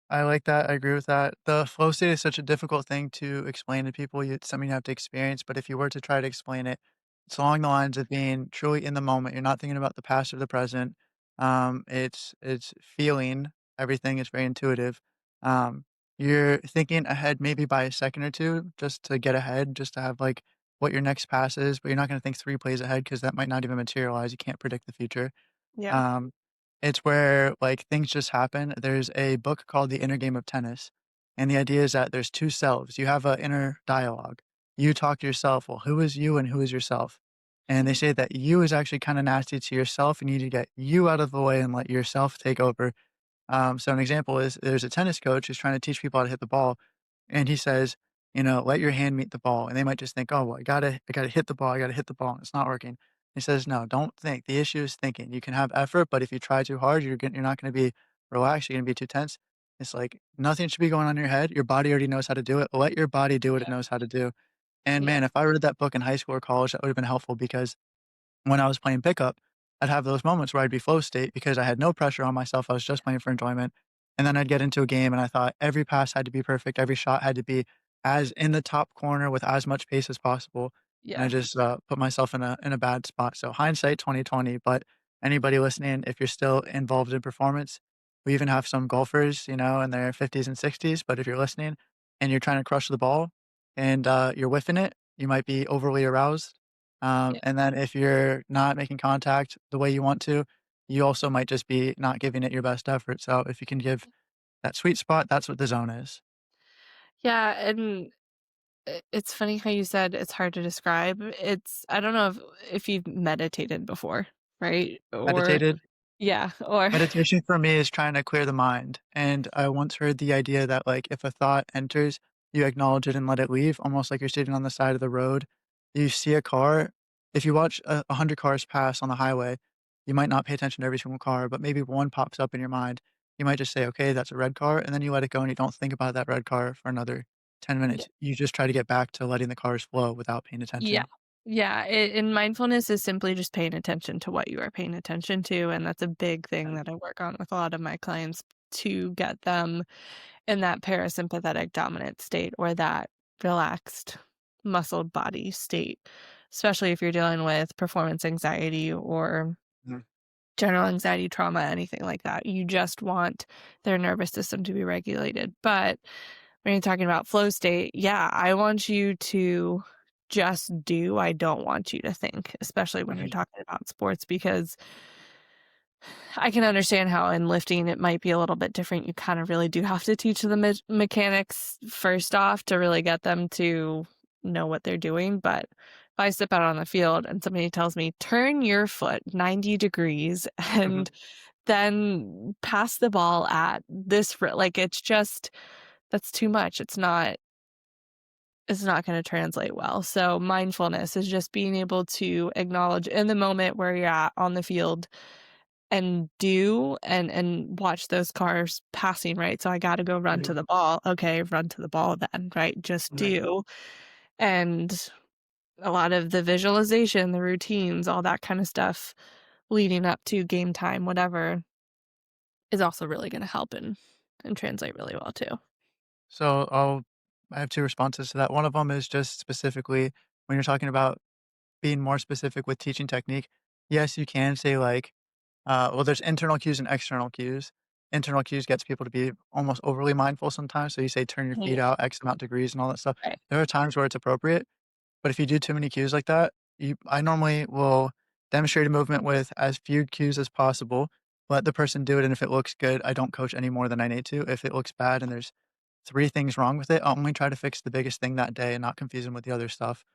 I like that, I agree with that. The flow state is such a difficult thing to explain to people, it's something you have to experience, but if you were to try to explain it, it's along the lines of being truly in the moment, you're not thinking about the past or the present, it's feeling everything, is very intuitive. Um, you're thinking ahead maybe by a second or 2 just to get ahead, just to have, like, what your next pass is, but you're not gonna think 3 plays ahead because that might not even materialize, you can't predict the future. Yeah. Um, it's where, like, things just happen. There's a book called The Inner Game of Tennis, and the idea is that there's 2 selves. You have an inner dialogue. You talk to yourself, "Well, who is you and who is yourself?" And they Mhm. say that you is actually kinda nasty to yourself, and you need to get you out of the way and let yourself take over. So an example is there's a tennis coach who's trying to teach people how to hit the ball, and he says, "Let your hand meet the ball." And they might just think, "Oh, well, I gotta hit the ball. I gotta hit the ball," and it's not working. He says, "No, don't think. The issue is thinking. You can have effort, but if you try too hard, you're not gonna be relaxed. You're gonna be too tense." It's like nothing should be going on in your head. Your body already knows how to do it. Let your body do what it Yeah. knows how to do. And Yeah. man, if I read that book in high school or college, that would have been helpful because when I was playing pickup, I'd have those moments where I'd be flow state because I had no pressure on myself. I was just playing for enjoyment. And then I'd get into a game and I thought every pass had to be perfect. Every shot had to be as in the top corner with as much pace as possible. And I Yeah. just put myself in a bad spot. So hindsight 2020. But anybody listening, if you're still involved in performance, we even have some golfers, in their 50s and 60s. But if you're listening and you're trying to crush the ball and you're whiffing it, you might be overly aroused Yeah. and then if you're not making contact the way you want to, you also might just be not giving it your best effort. So if you can give that sweet spot, that's what the zone is. Yeah, and it's funny how you said it's hard to describe. I don't know if you've meditated before, right? Or Meditated yeah, or Meditation for me is trying to clear the mind, and I once heard the idea that, like, if a thought enters, you acknowledge it and let it leave, almost like you're sitting on the side of the road. You see a car, if you watch 100 cars pass on the highway, you might not pay attention to every single car, but maybe one pops up in your mind. You might just say, "Okay, that's a red car," and then you let it go and you don't think about that red car for another 10 yeah. minutes. You just try to get back to letting the cars flow without paying Yeah. attention. Yeah, and mindfulness is simply just paying attention to what you are paying attention to, and that's a big thing that I work on with a lot of my clients to get them in that parasympathetic dominant state or that relaxed muscled body state, especially if you're dealing with performance anxiety or Mhm, general anxiety, trauma, anything like that. You just want their nervous system to be regulated. But when you're talking about flow state, yeah, I want you to just do. I don't want you to think, especially when you're mhm, talking about sports, because I can understand how in lifting it might be a little bit different. You kind of really do have to teach the mechanics first off to really get them to know what they're doing. But if I step out on the field and somebody tells me, turn your foot 90 degrees mhm, and then pass the ball at this, like it's just, that's too much. It's not going to translate well. So mindfulness is just being able to acknowledge in the moment where you're at on the field and do and watch those cars passing, right? So I gotta go run to mhm, the ball. Okay, run to the ball then, right? Just mhm. do. And a lot of the visualization, the routines, all that kind of stuff leading up to game time, whatever, is also really gonna help and translate really well too. So I have 2 responses to that. One of them is just specifically when you're talking about being more specific with teaching technique, yes, you can say like, well, there's internal cues and external cues. Internal cues gets people to be almost overly mindful sometimes. So you say turn your feet Yeah, out X amount degrees and all that stuff. right. There are times where it's appropriate, but if you do too many cues like that, I normally will demonstrate a movement with as few cues as possible. Let the person do it, and if it looks good, I don't coach any more than I need to. If it looks bad and there's 3 things wrong with it, I'll only try to fix the biggest thing that day and not confuse them with the other stuff,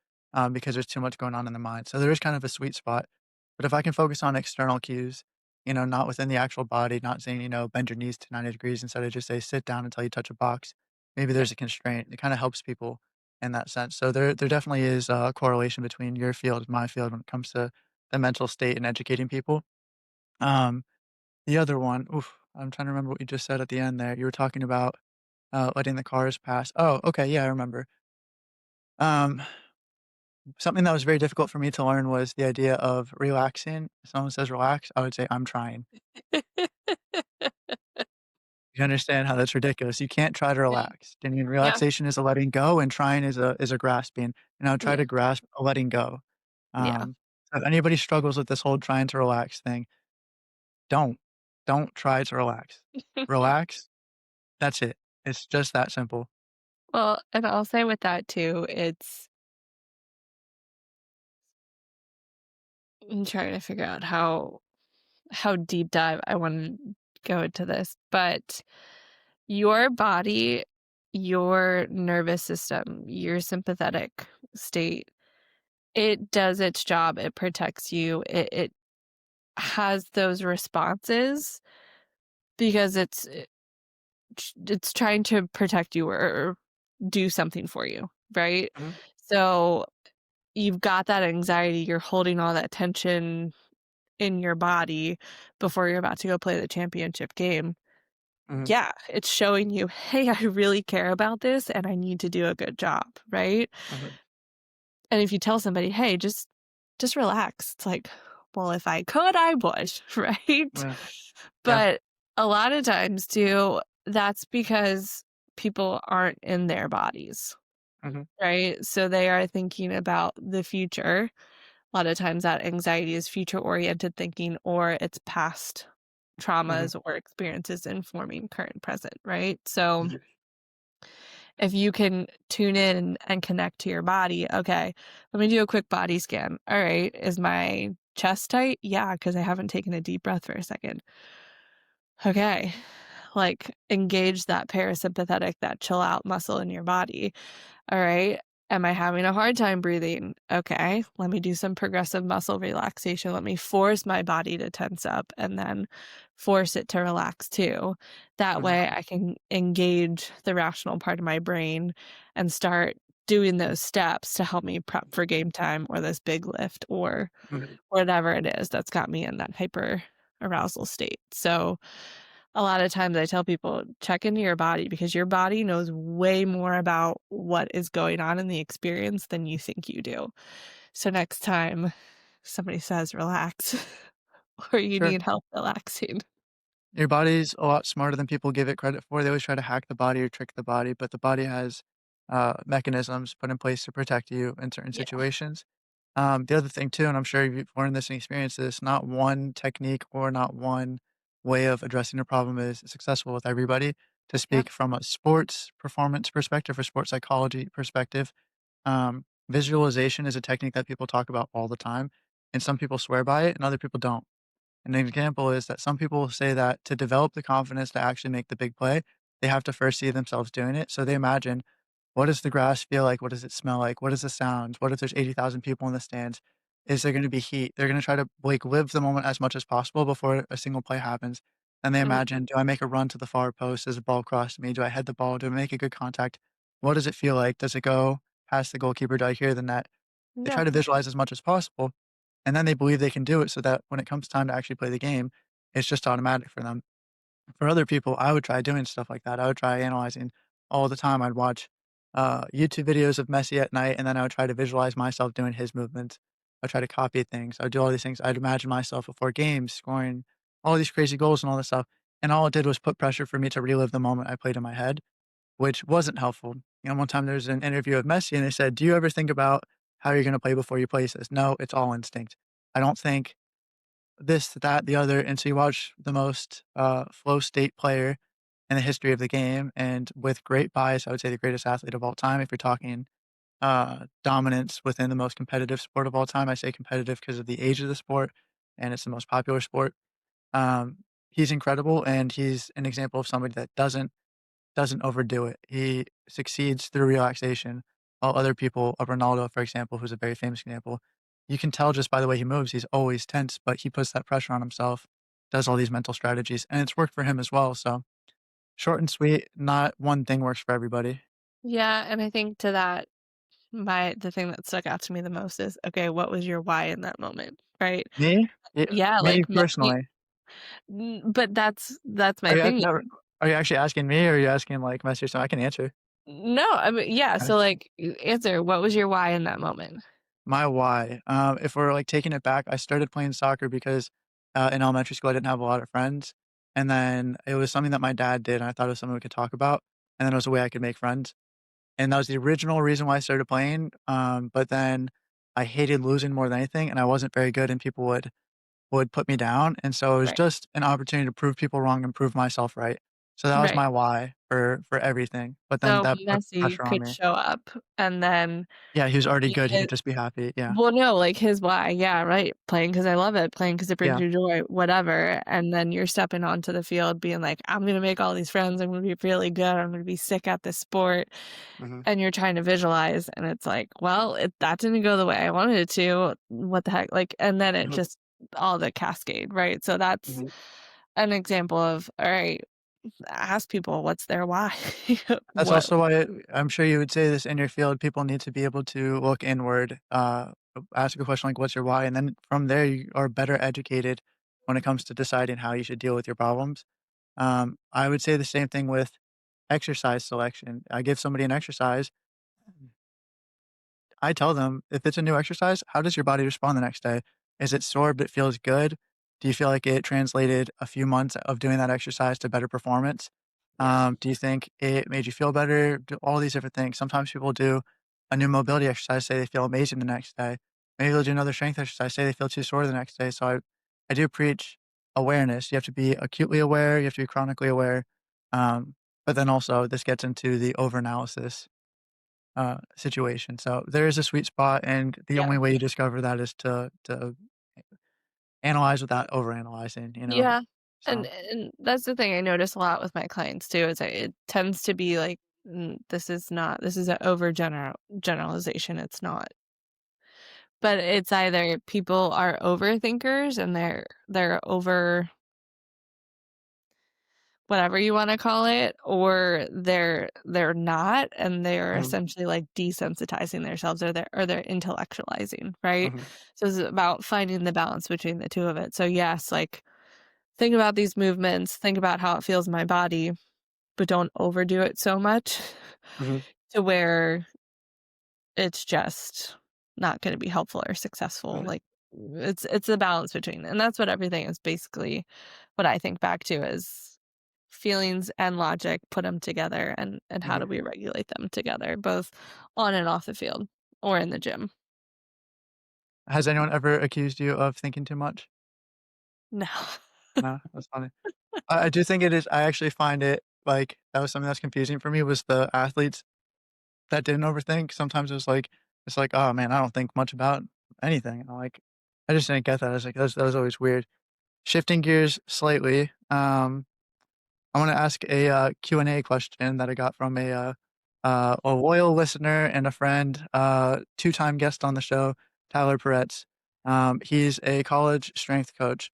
because there's too much going on in the mind. So there is kind of a sweet spot. But if I can focus on external cues, not within the actual body, not saying, bend your knees to 90 degrees, instead of just say sit down until you touch a box. Maybe Yeah. there's a constraint. It kind of helps people in that sense. So there definitely is a correlation between your field and my field when it comes to the mental state and educating people. Um, the other one, oof, I'm trying to remember what you just said at the end there. You were talking about letting the cars pass. Oh, okay, yeah, I remember. Um, Something that was very difficult for me to learn was the idea of relaxing. If someone says relax, I would say I'm trying. You understand how that's ridiculous. You can't try to Yeah. relax. I mean, Yeah. relaxation is a letting go, and trying is a grasping. And I would try Yeah. to grasp a letting go. Yeah. So if anybody struggles with this whole trying to relax thing, don't don't try to relax. Relax. That's it. It's just that simple. Well, and I'll say with that too, I'm trying to figure out how. how deep dive I wanna go into this, but your body, your nervous system, your sympathetic state, it does its job, it protects you, it has those responses because it's trying to protect you or do something for you, right? Mhm, So, you've got that anxiety, you're holding all that tension in your body before you're about to go play the championship game. mhm, Yeah, it's showing you, "Hey, I really care about this and I need to do a good job," right? mhm, And if you tell somebody, "Hey, just relax," it's like, "Well, if I could, I would," right? yeah, yeah, But a lot of times too, that's because people aren't in their bodies, mhm, right? So they are thinking about the future. A lot of times that anxiety is future-oriented thinking or it's past mhm, traumas or experiences informing current present, right? So mhm, if you can tune in and connect to your body, okay, let me do a quick body scan. All right, is my chest tight? Yeah, because I haven't taken a deep breath for a second. Okay, like engage that parasympathetic, that chill out muscle in your body. All right. Am I having a hard time breathing? Okay, let me do some progressive muscle relaxation. Let me force my body to tense up and then force it to relax too. That mhm, way I can engage the rational part of my brain and start doing those steps to help me prep for game time or this big lift or mhm. whatever it is that's got me in that hyper arousal state. So, a lot of times I tell people, check into your body because your body knows way more about what is going on in the experience than you think you do. So next time somebody says relax or you Sure. need help relaxing. Your body's a lot smarter than people give it credit for. They always try to hack the body or trick the body, but the body has mechanisms put in place to protect you in certain Yeah. situations. The other thing too, and I'm sure you've learned this and experienced this, not one technique or not one way of addressing a problem is successful with everybody. To Yeah. speak from a sports performance perspective or sports psychology perspective, visualization is a technique that people talk about all the time, and some people swear by it and other people don't. An example is that some people say that to develop the confidence to actually make the big play, they have to first see themselves doing it. So they imagine, what does the grass feel like? What does it smell like? What is the sound? What if there's 80,000 people in the stands? Is there going to be heat? They're going to try to like live the moment as much as possible before a single play happens. And they Mhm. imagine, do I make a run to the far post? Does the ball cross me? Do I head the ball? Do I make a good contact? What does it feel like? Does it go past the goalkeeper? Do I hear the net? They Yeah. try to visualize as much as possible, and then they believe they can do it so that when it comes time to actually play the game, it's just automatic for them. For other people, I would try doing stuff like that. I would try analyzing all the time. I'd watch YouTube videos of Messi at night, and then I would try to visualize myself doing his movements. I'd try to copy things. I would do all these things. I'd imagine myself before games scoring all these crazy goals and all this stuff. And all it did was put pressure for me to relive the moment I played in my head, which wasn't helpful. One time there was an interview of Messi, and they said, "Do you ever think about how you're gonna play before you play?" He says, "No, it's all instinct. I don't think this, that, the other." And so you watch the most, flow state player in the history of the game, and with great bias, I would say the greatest athlete of all time, if you're talking, dominance within the most competitive sport of all time. I say competitive because of the age of the sport, and it's the most popular sport. He's incredible, and he's an example of somebody that doesn't overdo it. He succeeds through relaxation, while other people, Ronaldo, for example, who's a very famous example, you can tell just by the way he moves, he's always tense, but he puts that pressure on himself, does all these mental strategies, and it's worked for him as well. So short and sweet, not one thing works for everybody. Yeah, and I think to that, the thing that stuck out to me the most is, okay, what was your why in that moment, right? Me? Yeah, Yeah, me like Messi personally. but that's Are my you, thing. no, are you actually asking me, or are you asking like Messi? So I can answer. No, I mean, yeah, Okay. so, like, answer, what was your why in that moment? My why, if we're, like, taking it back, I started playing soccer because, in elementary school, I didn't have a lot of friends, and then it was something that my dad did, and I thought it was something we could talk about, and then it was a way I could make friends, and that was the original reason why I started playing, but then I hated losing more than anything, and I wasn't very good, and people would put me down, and so it was Right. just an opportunity to prove people wrong and prove myself right. So that was Right. my why for everything, but then So that put Messi pressure on could me. show up, and then Yeah, he was already good, he his could just be happy, yeah. well, no, like, his why, yeah, right, playing because I love it, playing because it brings Yeah, you joy, whatever, and then you're stepping onto the field being like, "I'm gonna make all these friends, I'm gonna be really good, I'm gonna be sick at this sport," mhm, and you're trying to visualize, and it's like, "Well, that didn't go the way I wanted it to, what the heck?" Like, and then it mhm, just all the cascade, right? So that's mhm. an example of, alright, ask people what's their why. That's What also why I'm sure you would say this in your field, people need to be able to look inward, ask a question like, "What's your why?" And then from there, you are better educated when it comes to deciding how you should deal with your problems. I would say the same thing with exercise selection. I give somebody an exercise, I tell them, if it's a new exercise, how does your body respond the next day? Is it sore but feels good? Do you feel like it translated a few months of doing that exercise to better performance? yeah, Do you think it made you feel better? All these different things. Sometimes people do a new mobility exercise, say they feel amazing the next day. Maybe they'll do another strength exercise, say they feel too sore the next day. So I do preach awareness. You have to be acutely aware, you have to be chronically aware. But then also, this gets into the overanalysis situation. So there is a sweet spot, and the yeah. only way you discover that is to analyze without overanalyzing, you know? Yeah, So and that's the thing I notice a lot with my clients too, is that it tends to be like, this is an generalization, it's not. But it's either people are overthinkers and they're over whatever you wanna call it, or they're not, and they're mhm, essentially, like, desensitizing themselves, or they're intellectualizing, right? mhm, So it's about finding the balance between the 2 of it. So, yes, like, think about these movements, think about how it feels in my body, but don't overdo it so much mhm, to where it's just not gonna be helpful or successful, mhm, like, it's a balance between, and that's what everything is basically what I think back to is feelings and logic, put them together, and how mhm. do we regulate them together, both on and off the field or in the gym. Has anyone ever accused you of thinking too much? No. No? That's funny. I do think it is I actually find it like, that was something that's confusing for me was the athletes that didn't overthink. Sometimes it's like, "Oh, man, I don't think much about anything." I'm like, I just didn't get that. I was like, that was always weird." Shifting gears slightly, I wanna ask a, Q&A question that I got from a loyal listener and a friend, two-time guest on the show, Tyler Peretz. He's a college strength coach.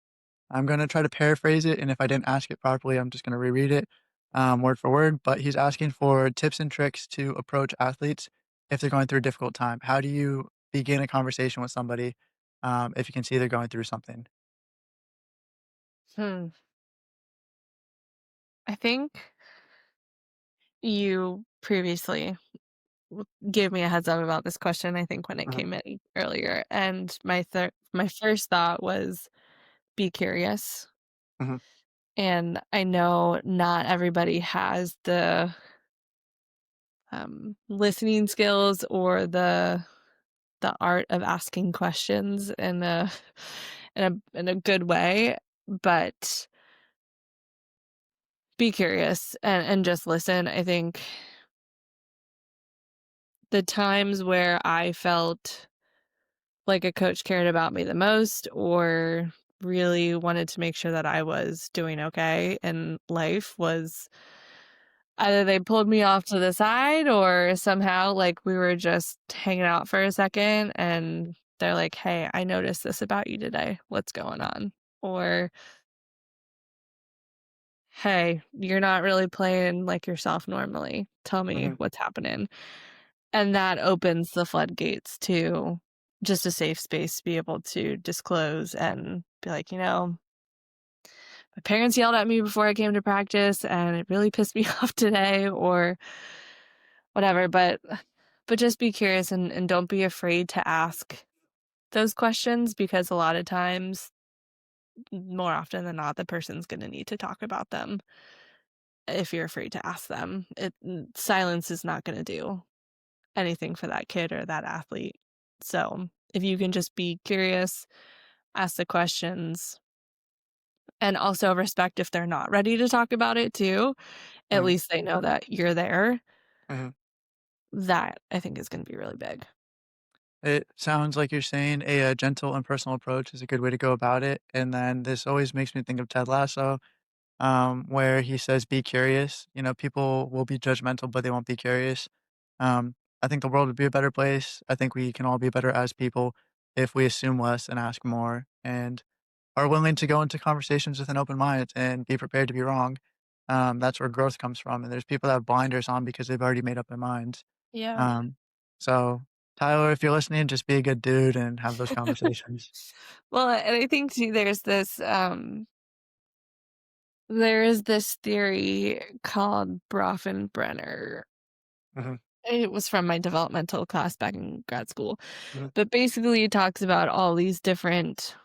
I'm gonna try to paraphrase it, and if I didn't ask it properly, I'm just gonna reread it, word for word, but he's asking for tips and tricks to approach athletes if they're going through a difficult time. How do you begin a conversation with somebody, if you can see they're going through something? Hmm. I think you previously gave me a heads up about this question, I think, when it Mhm, came in earlier, and my first thought was be curious. mhm, And I know not everybody has the, listening skills or the art of asking questions in a in a good way, but be curious and just listen. I think the times where I felt like a coach cared about me the most or really wanted to make sure that I was doing okay in life was either they pulled me off to the side or somehow, like, we were just hanging out for a second and they're like, "Hey, I noticed this about you today. What's going on?" Or, "Hey, you're not really playing like yourself normally. Tell me mhm, what's happening." And that opens the floodgates to just a safe space to be able to disclose and be like, my parents yelled at me before I came to practice and it really pissed me off today," or whatever, but just be curious and don't be afraid to ask those questions because a lot of times, more often than not, the person's gonna need to talk about them if you're afraid to ask them. Silence is not gonna do anything for that kid or that athlete. So, if you can just be curious, ask the questions, and also respect if they're not ready to talk about it too. At Mhm, least they know that you're there. mhm. That I think is gonna be really big. It sounds like you're saying a gentle and personal approach is a good way to go about it, and then this always makes me think of Ted Lasso, where he says, "Be curious." You know, people will be judgmental, but they won't be curious. I think the world would be a better place. I think we can all be better as people if we assume less and ask more, and are willing to go into conversations with an open mind and be prepared to be wrong. That's where growth comes from. And there's people that have blinders on because they've already made up their minds. Yeah. Um, so, Tyler, if you're listening, just be a good dude and have those conversations. Well, and I think too there is this theory called Bronfenbrenner. Mhm, It was from my developmental class back in grad school. mhm, But basically it talks about all these different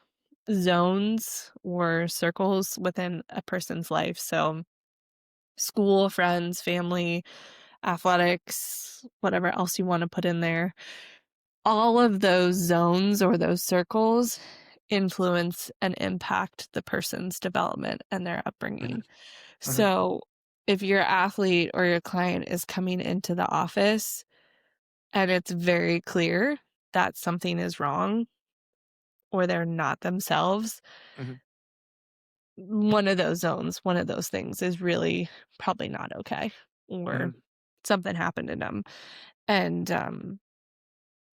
zones or circles within a person's life. So school, friends, family, athletics, whatever else you want to put in there. All of those zones or those circles influence and impact the person's development and their mhm, upbringing. mhm, So, if your athlete or your client is coming into the office and it's very clear that something is wrong or they're not themselves, mhm, one of those zones, one of those things is really probably not okay or mhm, something happened in them. And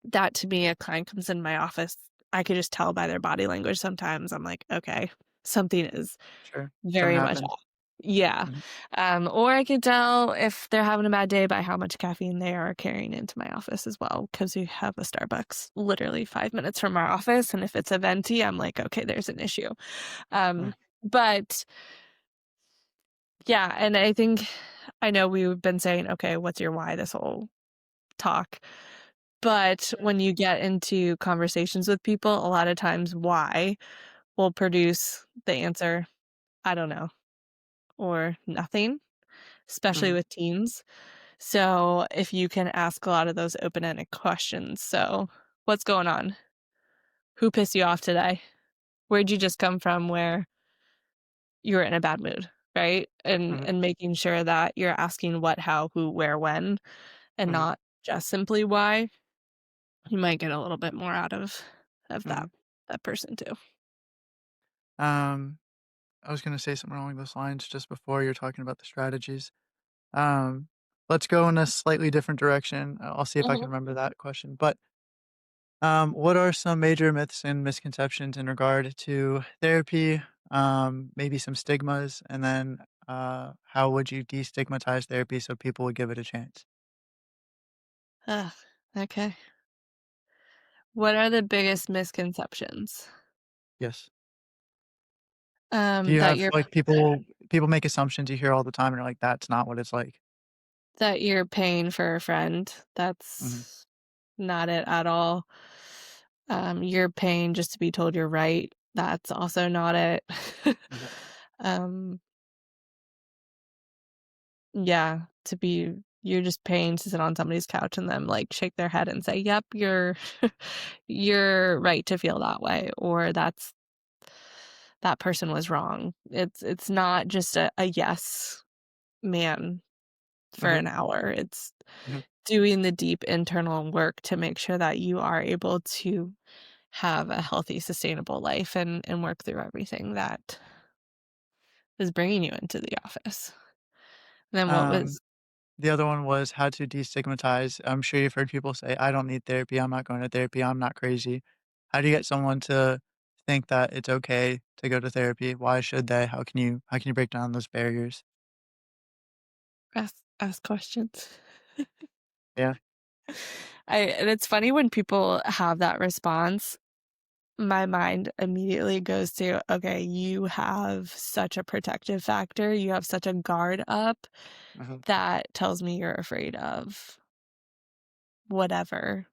that to me, a client comes in my office, I could just tell by their body language sometimes. I'm like, "Okay, something is sure. Something very much happened. off." Yeah. Mhm, Or I could tell if they're having a bad day by how much caffeine they are carrying into my office as well, because we have a Starbucks literally 5 minutes from our office, and if it's a venti, I'm like, "Okay, there's an issue." mm, But yeah, and I think I know we've been saying, "Okay, what's your why?" this whole talk. But when you get into conversations with people, a lot of times why will produce the answer, "I don't know," or "Nothing," especially mhm, with teens. So, if you can ask a lot of those open-ended questions. So, "What's going on? Who pissed you off today? Where'd you just come from where you were in a bad mood?" Right? mhm, And making sure that you're asking what, how, who, where, when, and mhm, not just simply why. You might get a little bit more out of mhm. that person too. Um, I was gonna say something along those lines just before you're talking about the strategies. Um, let's go in a slightly different direction. I'll see if I can Mhm. remember that question. But what are some major myths and misconceptions in regard to therapy? Maybe some stigmas, and then how would you destigmatize therapy so people would give it a chance? Ugh, okay. What are the biggest misconceptions? Yes. Do you That have you're like people make assumptions you hear all the time, and you're like, that's not what it's like. that you're paying for a friend. Hmm. That's not it at all. You're paying just to be told you're right. That's also not it. Hmm. Um, yeah, to be you're just paying to sit on somebody's couch and them like shake their head and say, "Yep, you're you're right to feel that way," or that person was wrong. It's not just a yes man for Hmm. an hour. It's Hmm. doing the deep internal work to make sure that you are able to have a healthy, sustainable life and work through everything that is bringing you into the office. Then what Um, was the other one was how to destigmatize. I'm sure you've heard people say, "I don't need therapy. I'm not going to therapy. I'm not crazy." How do you get someone to think that it's okay to go to therapy? Why should they? How can you break down those barriers? ask questions. Yeah. I and it's funny when people have that response, my mind immediately goes to, okay, you have such a protective factor, you have such a guard up Mhm, that tells me you're afraid of whatever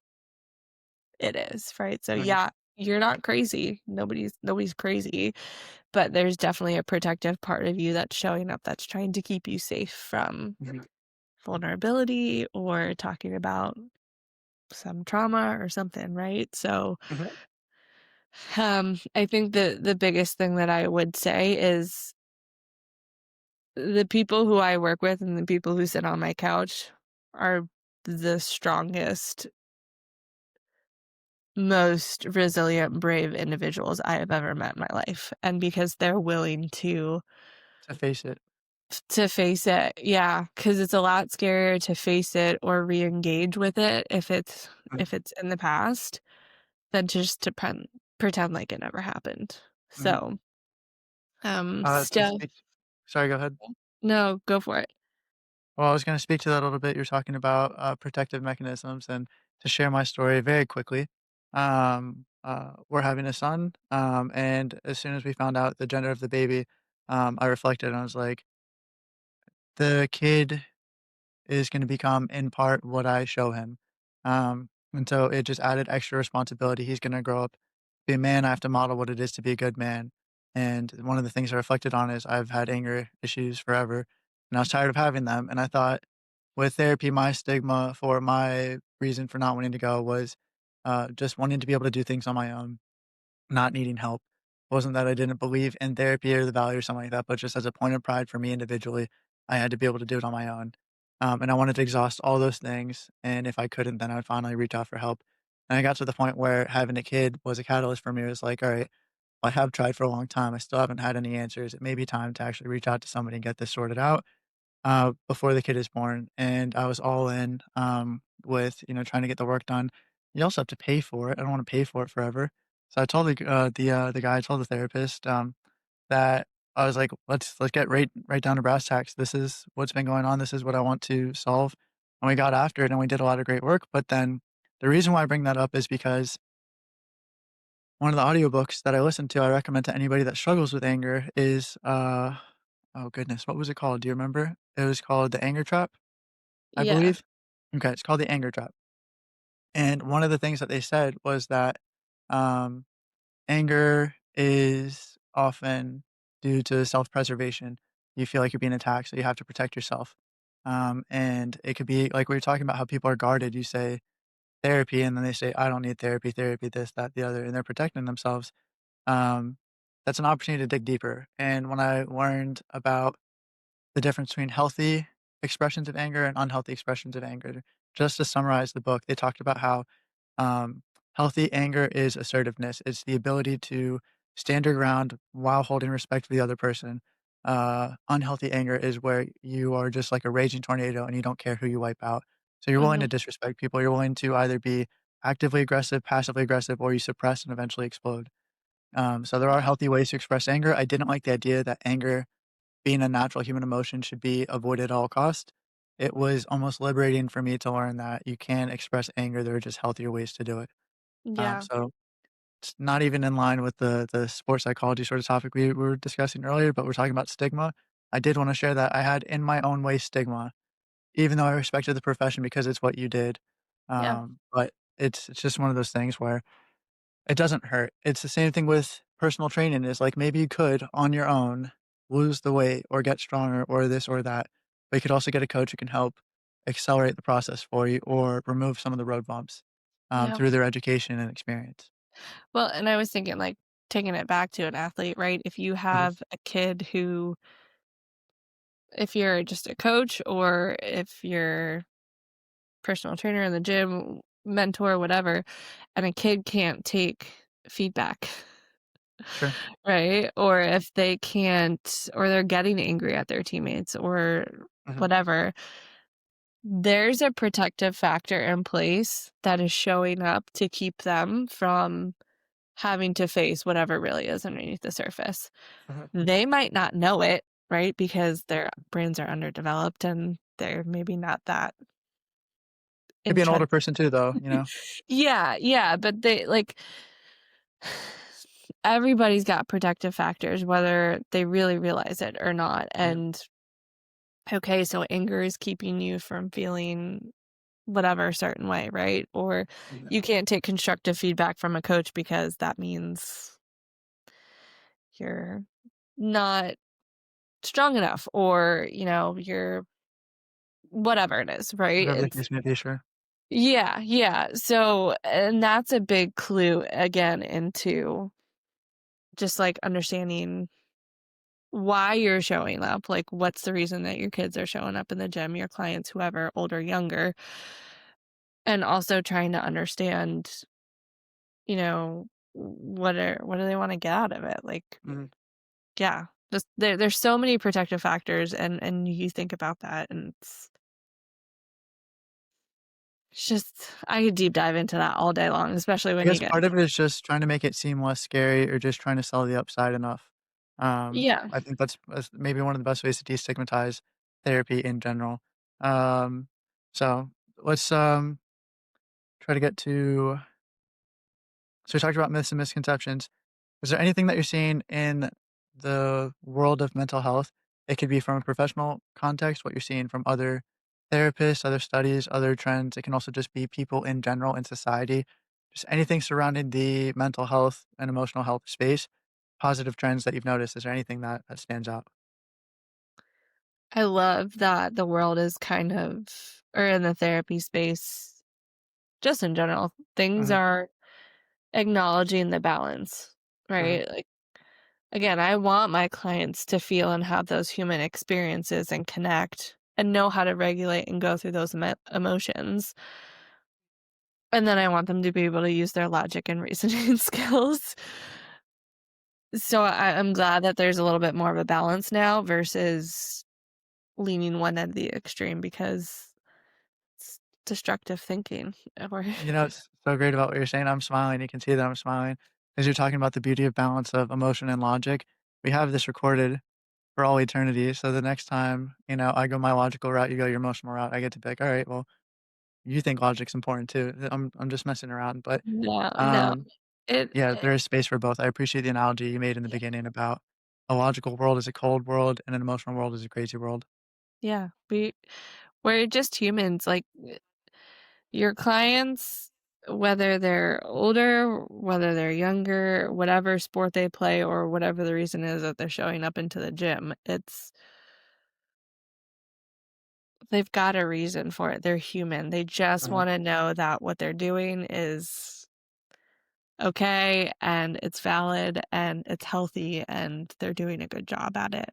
it is, right? So mhm, yeah, you're not crazy. Nobody's crazy, but there's definitely a protective part of you that's showing up that's trying to keep you safe from mhm, vulnerability or talking about some trauma or something, right? So mhm. I think the biggest thing that I would say is the people who I work with and the people who sit on my couch are the strongest, most resilient, brave individuals I have ever met in my life, and because they're willing To face it. to face it, yeah, because it's a lot scarier to face it or re-engage with it Mhm, if it's in the past than just to pretend like it never happened. mhm. So, To still speak Sorry, go ahead. no, go for it. Well, I was gonna speak to that a little bit. You're talking about, protective mechanisms, and to share my story very quickly, we're having a son, and as soon as we found out the gender of the baby, I reflected and I was like, "The kid is gonna become in part what I show him." And so it just added extra responsibility. He's gonna grow up, be a man, I have to model what it is to be a good man. And one of the things I reflected on is I've had anger issues forever, and I was tired of having them. And I thought with therapy, my stigma for my reason for not wanting to go was just wanting to be able to do things on my own, not needing help. It wasn't that I didn't believe in therapy or the value or something like that, but just as a point of pride for me individually, I had to be able to do it on my own. And I wanted to exhaust all those things. And if I couldn't, then I would finally reach out for help. And I got to the point where having a kid was a catalyst for me. It was like, all right, I have tried for a long time. I still haven't had any answers. It may be time to actually reach out to somebody and get this sorted out before the kid is born, and I was all in, with, trying to get the work done. You also have to pay for it. I don't wanna pay for it forever. So I told the guy, I told the therapist, that I was like, "Let's get right down to brass tacks. This is what's been going on. This is what I want to solve." And we got after it, and we did a lot of great work, but then the reason why I bring that up is because one of the audiobooks that I listen to, I recommend to anybody that struggles with anger is, oh goodness, what was it called? Do you remember? It was called The Anger Trap, I Yeah, believe? Okay, it's called The Anger Trap, and one of the things that they said was that, um, anger is often due to self-preservation. You feel like you're being attacked, so you have to protect yourself, and it could be like we were talking about how people are guarded, you say therapy, and then they say, "I don't need therapy, therapy this, that, the other," and they're protecting themselves. Um, that's an opportunity to dig deeper, and when I learned about the difference between healthy expressions of anger and unhealthy expressions of anger. Just to summarize the book, they talked about how healthy anger is assertiveness. It's the ability to stand your ground while holding respect for the other person. Unhealthy anger is where you are just like a raging tornado and you don't care who you wipe out. So you're willing to mhm, disrespect people. You're willing to either be actively aggressive, passively aggressive, or you suppress and eventually explode. So there are yeah, healthy ways to express anger. I didn't like the idea that anger being a natural human emotion should be avoided at all cost. It was almost liberating for me to learn that you can express anger, there are just healthier ways to do it. yeah, So it's not even in line with the sports psychology sort of topic we were discussing earlier, but we're talking about stigma. I did wanna share that I had in my own way stigma, even though I respected the profession because it's what you did. yeah, But it's just one of those things where it doesn't hurt. It's the same thing with personal training is like maybe you could on your own lose the weight or get stronger or this or that, but you could also get a coach who can help accelerate the process for you or remove some of the road bumps yeah. through their education and experience. Well, and I was thinking, like, taking it back to an athlete, right? If you Mhm, have a kid who if you're just a coach or if you're personal trainer in the gym, mentor, whatever, and a kid can't take feedback, sure. right? Or if they can't or they're getting angry at their teammates or Mhm, whatever, there's a protective factor in place that is showing up to keep them from having to face whatever really is underneath the surface. mhm. They might not know it, right? Because their brains are underdeveloped and they're maybe not that Could be an older entrenched. person too, though. Yeah, yeah, but they like everybody's got protective factors, whether they really realize it or not. Mhm, And okay, so anger is keeping you from feeling whatever certain way, right? Or mhm. you can't take constructive feedback from a coach because that means you're not strong enough or, you're whatever it is, right? Whatever the It's case may be, sure. Yeah, yeah. So, and that's a big clue again into just like understanding why you're showing up. Like, what's the reason that your kids are showing up in the gym, your clients, whoever, older, younger, and also trying to understand, you know, what do they want to get out of it? Like, Mhm. yeah, just there's so many protective factors, and you think about that, and it's just I could deep dive into that all day long, especially I when you guess get part of it is just trying to make it seem less scary or just trying to sell the upside enough. yeah. I think that's maybe one of the best ways to destigmatize therapy in general. Um, so let's try to get to so we talked about myths and misconceptions. Is there anything that you're seeing in the world of mental health? It could be from a professional context, what you're seeing from other therapists, other studies, other trends. It can also just be people in general in society. Just anything surrounding the mental health and emotional health space, positive trends that you've noticed. Is there anything that stands out? I love that the world is kind of or in the therapy space, just in general, things Mhm, are acknowledging the balance, mhm. right? Like, again, I want my clients to feel and have those human experiences and connect and know how to regulate and go through those emotions. And then I want them to be able to use their logic and reasoning skills. So I'm glad that there's a little bit more of a balance now versus leaning one end of the extreme because it's destructive thinking. Or You know, it's so great about what you're saying. I'm smiling. You can see that I'm smiling as you're talking about the beauty of balance of emotion and logic. We have this recorded for all eternity. So the next time, I go my logical route, you go your emotional route, I get to be like, all right, well, you think logic's important too. I'm just messing around. But no, no. um yeah, It there is space for both. I appreciate the analogy you made in the yeah, beginning about a logical world is a cold world and an emotional world is a crazy world. yeah. We're just humans. Like your clients, whether they're older, whether they're younger, whatever sport they play, or whatever the reason is that they're showing up into the gym, they've got a reason for it. They're human. They just Mhm. want to know that what they're doing is okay and it's valid and it's healthy and they're doing a good job at it.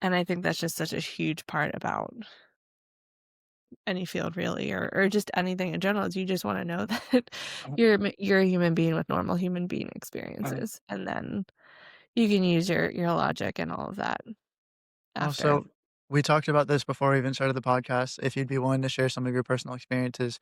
And I think that's just such a huge part about any field really or just anything in general is you just want to know that Mhm. you're a human being with normal human being Mhm. experiences and then you can use your logic and all of that after. Also, we talked about this before we even started the podcast. If you'd be willing to share some of your personal experiences,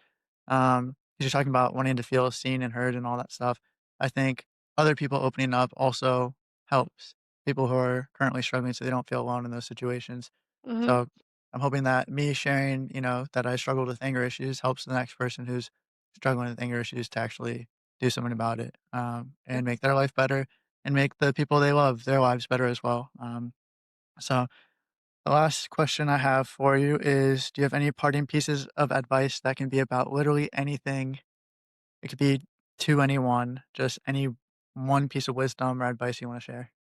'cause you're talking about wanting to feel seen and heard and all that stuff. I think other people opening up also helps people who are currently struggling so they don't feel alone in those situations. Mhm. So I'm hoping that me sharing, that I struggled with anger issues helps the next person who's struggling with anger issues to actually do something about it, and make their life better and make the people they love their lives better as well. So the last question I have for you is, do you have any parting pieces of advice that can be about literally anything? It could be to anyone, just any one piece of wisdom or advice you wanna share.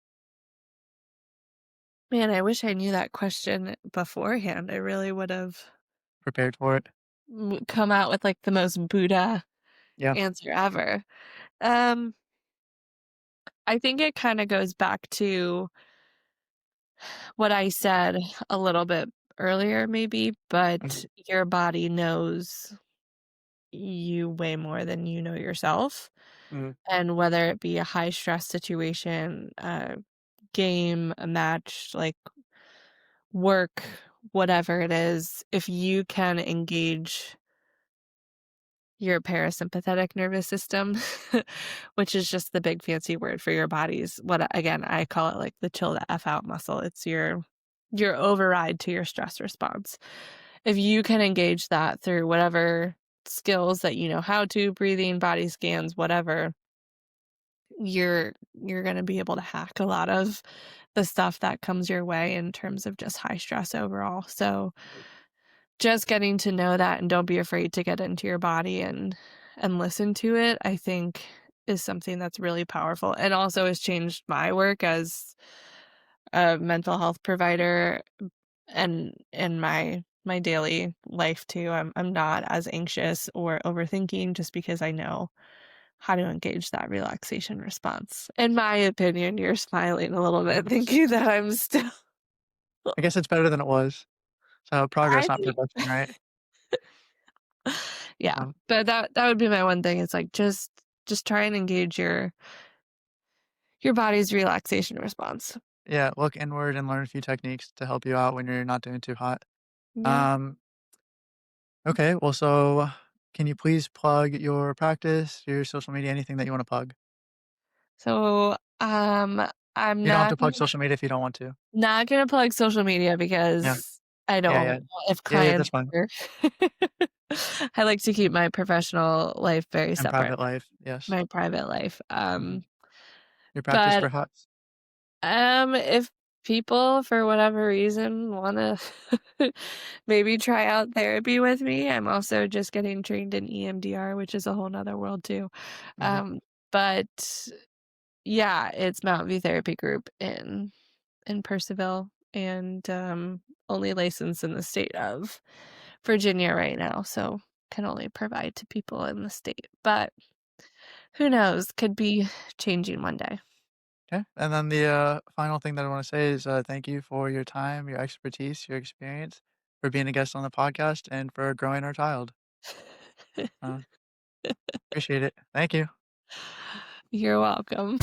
Man, I wish I knew that question beforehand. I really would have Prepared for it? come out with like the most Buddha Yeah. answer ever. um I think it kind of goes back to what I said a little bit earlier maybe, but Mhm, your body knows you way more than you know yourself. mhm, And whether it be a high stress situation, a game, a match, like work, whatever it is, if you can engage your parasympathetic nervous system, which is just the big fancy word for your body's again, I call it like the chill the F out muscle. It's your override to your stress response. If you can engage that through whatever skills that you know how to, breathing, body scans, whatever, you're gonna be able to hack a lot of the stuff that comes your way in terms of just high stress overall. So just getting to know that and don't be afraid to get into your body and listen to it, I think is something that's really powerful and also has changed my work as a mental health provider and my my daily life too. I'm not as anxious or overthinking just because I know how to engage that relaxation response. In my opinion, you're smiling a little bit thinking that I'm still I guess it's better than it was. So progress, I not think perfection, right? yeah, Um, but that would be my one thing. It's like just try and engage your body's relaxation response. yeah, look inward and learn a few techniques to help you out when you're not doing too hot. Yeah. Um, okay, well, so can you please plug your practice, your social media, anything that you want to plug? So, I'm You don't have not to plug social media if you don't want to. not gonna plug social media Yeah, because I yeah, yeah, don't if yeah, that's clients fine. are I like to keep my professional life very And separate, private life, yes. my private life, Mhm. Your practice but, perhaps? if people for whatever reason wanna maybe try out therapy with me, I'm also just getting trained in EMDR, which is a whole 'nother world too, Mhm, um, but yeah, it's Mountain View Therapy Group in Percival and, only licensed in the state of Virginia right now, so can only provide to people in the state, but who knows, could be changing one day. 'kay, and then the, final thing that I wanna say is, thank you for your time, your expertise, your experience, for being a guest on the podcast, and for growing our child. Uh, appreciate it. Thank you. You're welcome.